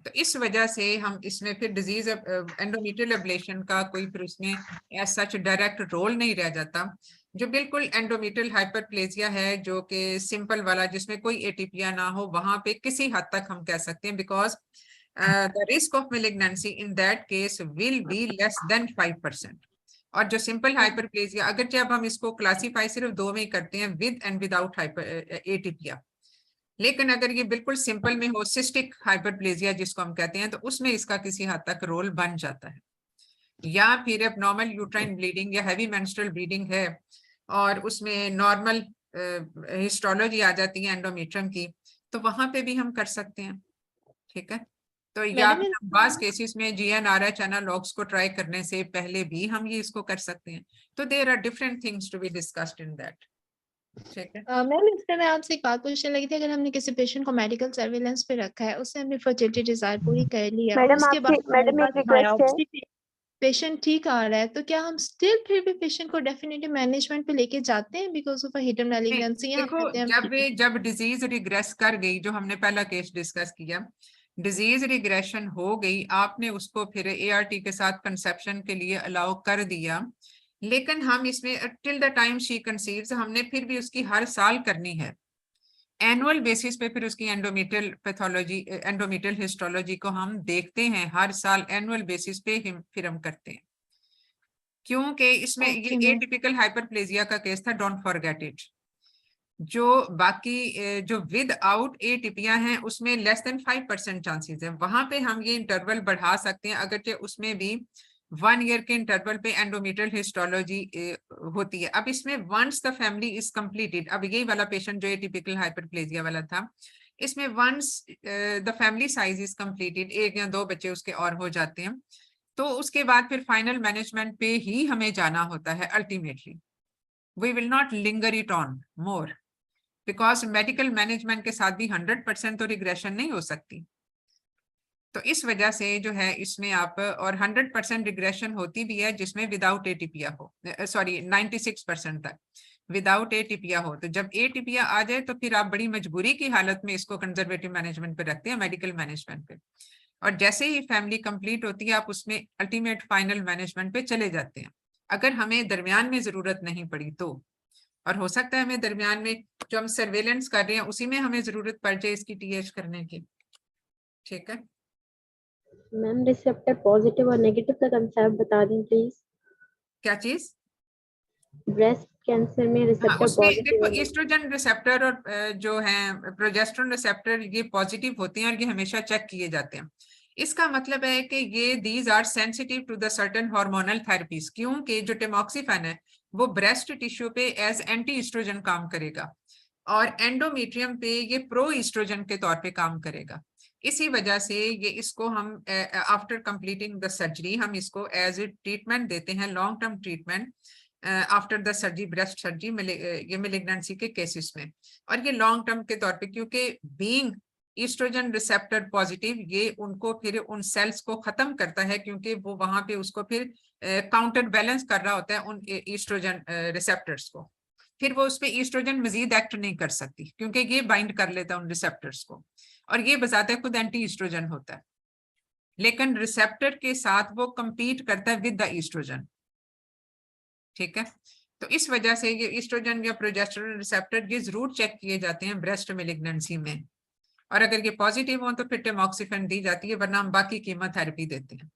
तो इस वजह से हम इसमें फिर डिजीज एंडोमेट्रियल एब्लेशन का कोई फिर उसमें एज सच डायरेक्ट रोल नहीं रह जाता। जो बिल्कुल एंडोमेट्रियल हाइपरप्लेजिया है, जो कि सिंपल वाला जिसमें कोई एटीपिया ना हो, वहां पे किसी हद तक हम कह सकते हैं because the risk of malignancy in that case will be less than 5%। और जो सिंपल हाइपरप्लेजिया, अगर जब हम इसको क्लासीफाई सिर्फ दो में ही करते हैं, विद एंड विदाउट एटीपिया, लेकिन अगर ये बिल्कुल सिंपल में हो, सिस्टिक हाइपरप्लेजिया जिसको हम कहते हैं, तो उसमें इसका किसी हद तक रोल बन जाता है। या फिर एबनॉर्मल यूट्राइन ब्लीडिंग या हैवी मेंस्ट्रुअल ब्लीडिंग है और उसमें नॉर्मल हिस्टोलॉजी आ जाती है एंडोमेट्रियम की, तो वहां पे भी हम कर सकते हैं। ठीक है, तो या फिर हम बास केसेस में GnRH एनालॉग्स को ट्राई करने से पहले भी हम ये इसको कर सकते हैं। तो there are different things to be discussed in that. ठीक है मैम इसमें मैं आपसे एक बात पूछने लगी थी, अगर हमने किसी पेशेंट को मेडिकल सर्विलेंस पे रखा है, उससे हमने फर्टिलिटी डिजायर पूरी कर ली है, और मैडम उसके आपसे बाद मैडम एक रिक्वेस्ट है। बायोप्सी पेशेंट ठीक आ रहा है, तो क्या हम स्टिल फिर भी पेशेंट को डेफिनेटली मैनेजमेंट पे लेके जाते हैं बिकॉज ऑफ हिडन मैलिग्नेंसी? या देखो, जब डिजीज रिग्रेस कर गई, जो हमने पहला केस डिस्कस किया, डिजीज रिग्रेशन हो गई, आपने उसको फिर ART के साथ कंसेप्शन के लिए अलाउ कर दिया, लेकिन हम इसमें till the time she conceives हमने फिर भी उसकी हर साल करनी है एनुअल बेसिस पे। फिर उसकी एंडोमेट्रियल पैथोलॉजी, एंडोमेट्रियल हिस्टोलॉजी को हम देखते हैं हर साल एनुअल बेसिस पे फिर हम करते हैं, क्योंकि इसमें ये एटिपिकल हाइपरप्लेजिया का केस था, डोंट फॉरगेट इट। जो बाकी जो विद आउट एटिपिया हैं उसमें लेस देन 5% चांसेस है, वहां पे हम ये इंटरवल बढ़ा सकते हैं, अगरचे उसमें भी 1 ईयर के इंटरवल पे एंडोमेट्रियल हिस्टोलॉजी होती है। अब इसमें once the family is completed, अब यही वाला पेशेंट जो एटिपिकल हाइपरप्लेजिया वाला था, इसमें once the family size is completed, 1 या 2 बच्चे उसके और हो जाते हैं, तो उसके बाद फिर फाइनल मैनेजमेंट पे ही हमें जाना होता है ultimately. We will not linger it on more, because medical management के साथ भी 100% तो रिग्रेशन नहीं हो सकती। तो इस वजह से जो है इसमें आप, और 100% रिग्रेशन होती भी है जिसमें विदाउट एटीपिया हो, सॉरी 96% तक, विदाउट एटीपिया हो। तो जब एटीपिया आ जाए तो फिर आप बड़ी मजबूरी की हालत में इसको कंजर्वेटिव मैनेजमेंट पे रखते हैं, मेडिकल मैनेजमेंट पे, और जैसे ही फैमिली कंप्लीट होती है आप उसमें अल्टीमेट फाइनल मैनेजमेंट पे चले जाते हैं, अगर हमें दरमियान में जरूरत नहीं पड़ी तो। और हो सकता है हमें दरमियान में जो हम सर्वेलेंस कर रहे हैं उसी में हमें जरूरत पड़ जाए इसकी टीएच करने की। ठीक है मैम, रिसेप्टर पॉजिटिव और नेगेटिव का कंसेप्ट बता दें प्लीज। क्या चीज? ब्रेस्ट कैंसर में हाँ, रिसेप्टर उसमें पॉजिटिव देखो और ईस्ट्रोजन रिसेप्टर और जो है प्रोजेस्टेरोन रिसेप्टर ये पॉजिटिव होते हैं और ये हमेशा चेक किए जाते हैं। इसका मतलब है कि ये these are sensitive to the certain hormonal therapies, क्योंकि जो टेमोक्सिफेन है वो ब्रेस्ट टिश्यू पे एज एंटी ईस्ट्रोजन काम करेगा और एंडोमेट्रियम पे ये प्रो ईस्ट्रोजन के तौर पे काम करेगा। इसी वजह से ये इसको हम आफ्टर कंप्लीटिंग द सर्जरी हम इसको एज ए ट्रीटमेंट देते हैं, long term treatment after the surgery, breast surgery, ये मेलिग्नेंसी के केसेस में, और ये लॉन्ग टर्म के तौर पे, क्योंकि बीइंग ईस्ट्रोजन रिसेप्टर पॉजिटिव ये उनको फिर उन सेल्स को खत्म करता है, क्योंकि वो वहां पे उसको फिर काउंटर बैलेंस कर रहा होता है उन ईस्ट्रोजन रिसेप्टर्स को, फिर वो उस पर ईस्ट्रोजन मजीद एक्ट नहीं कर सकती क्योंकि ये बाइंड कर लेता है उन रिसेप्टर्स को, और ये बजाते खुद एंटी ईस्ट्रोजन होता है, लेकिन रिसेप्टर के साथ वो compete करता है विद द ईस्ट्रोजन। ठीक है, तो इस वजह से ये ईस्ट्रोजन या प्रोजेस्टेरोन रिसेप्टर ये जरूर चेक किए जाते हैं ब्रेस्ट मेलिग्नेंसी में, और अगर ये पॉजिटिव हो तो फिर टेमोक्सिफेन दी जाती है, वरना हम बाकी कीमोथेरेपी देते हैं।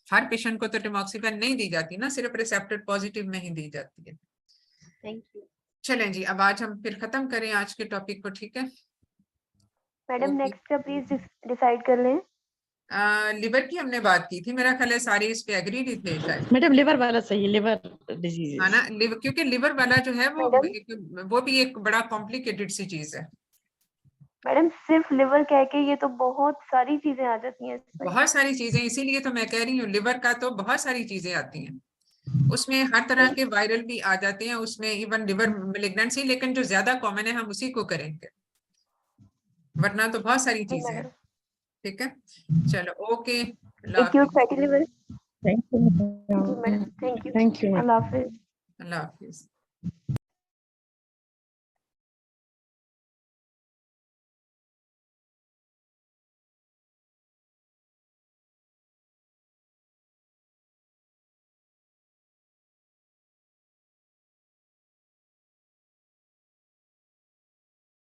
हर पेशेंट को तो टेमोक्सिफेन नहीं दी जाती ना, सिर्फ रिसेप्टर पॉजिटिव में ही दी जाती है। थैंक यू चलें जी, अब आज हम फिर खत्म करें आज के टॉपिक को। ठीक है मैडम Okay. नेक्स्ट का प्लीज डिसाइड कर लें। लिवर की हमने बात की थी, मेरा ख्याल है सारे इस पे एग्री भी थे शायद, मैडम लिवर वाला सही, लिवर है डिजीज। ना। लिवर, क्योंकि लिवर वाला जो है वो भी एक बड़ा कॉम्प्लिकेटेड सी चीज है। मैडम सिर्फ लिवर कह के ये तो बहुत सारी चीजें आ जाती हैं इसमें। बहुत सारी चीजें, इसीलिए तो मैं कह रही हूँ लिवर का तो बहुत सारी चीजें आती हैं, उसमें हर तरह के वायरल भी आ जाते हैं, उसमें इवन लिवर मेलिग्नेंसी, लेकिन जो ज्यादा कॉमन है हम उसी को करेंगे, वरना तो बहुत सारी चीजें हैं। ठीक है, चलो okay, acute fatty liver. Thank you जी madam, thank you, thank you. अल्लाह हाफिज। अल्लाह हाफिज।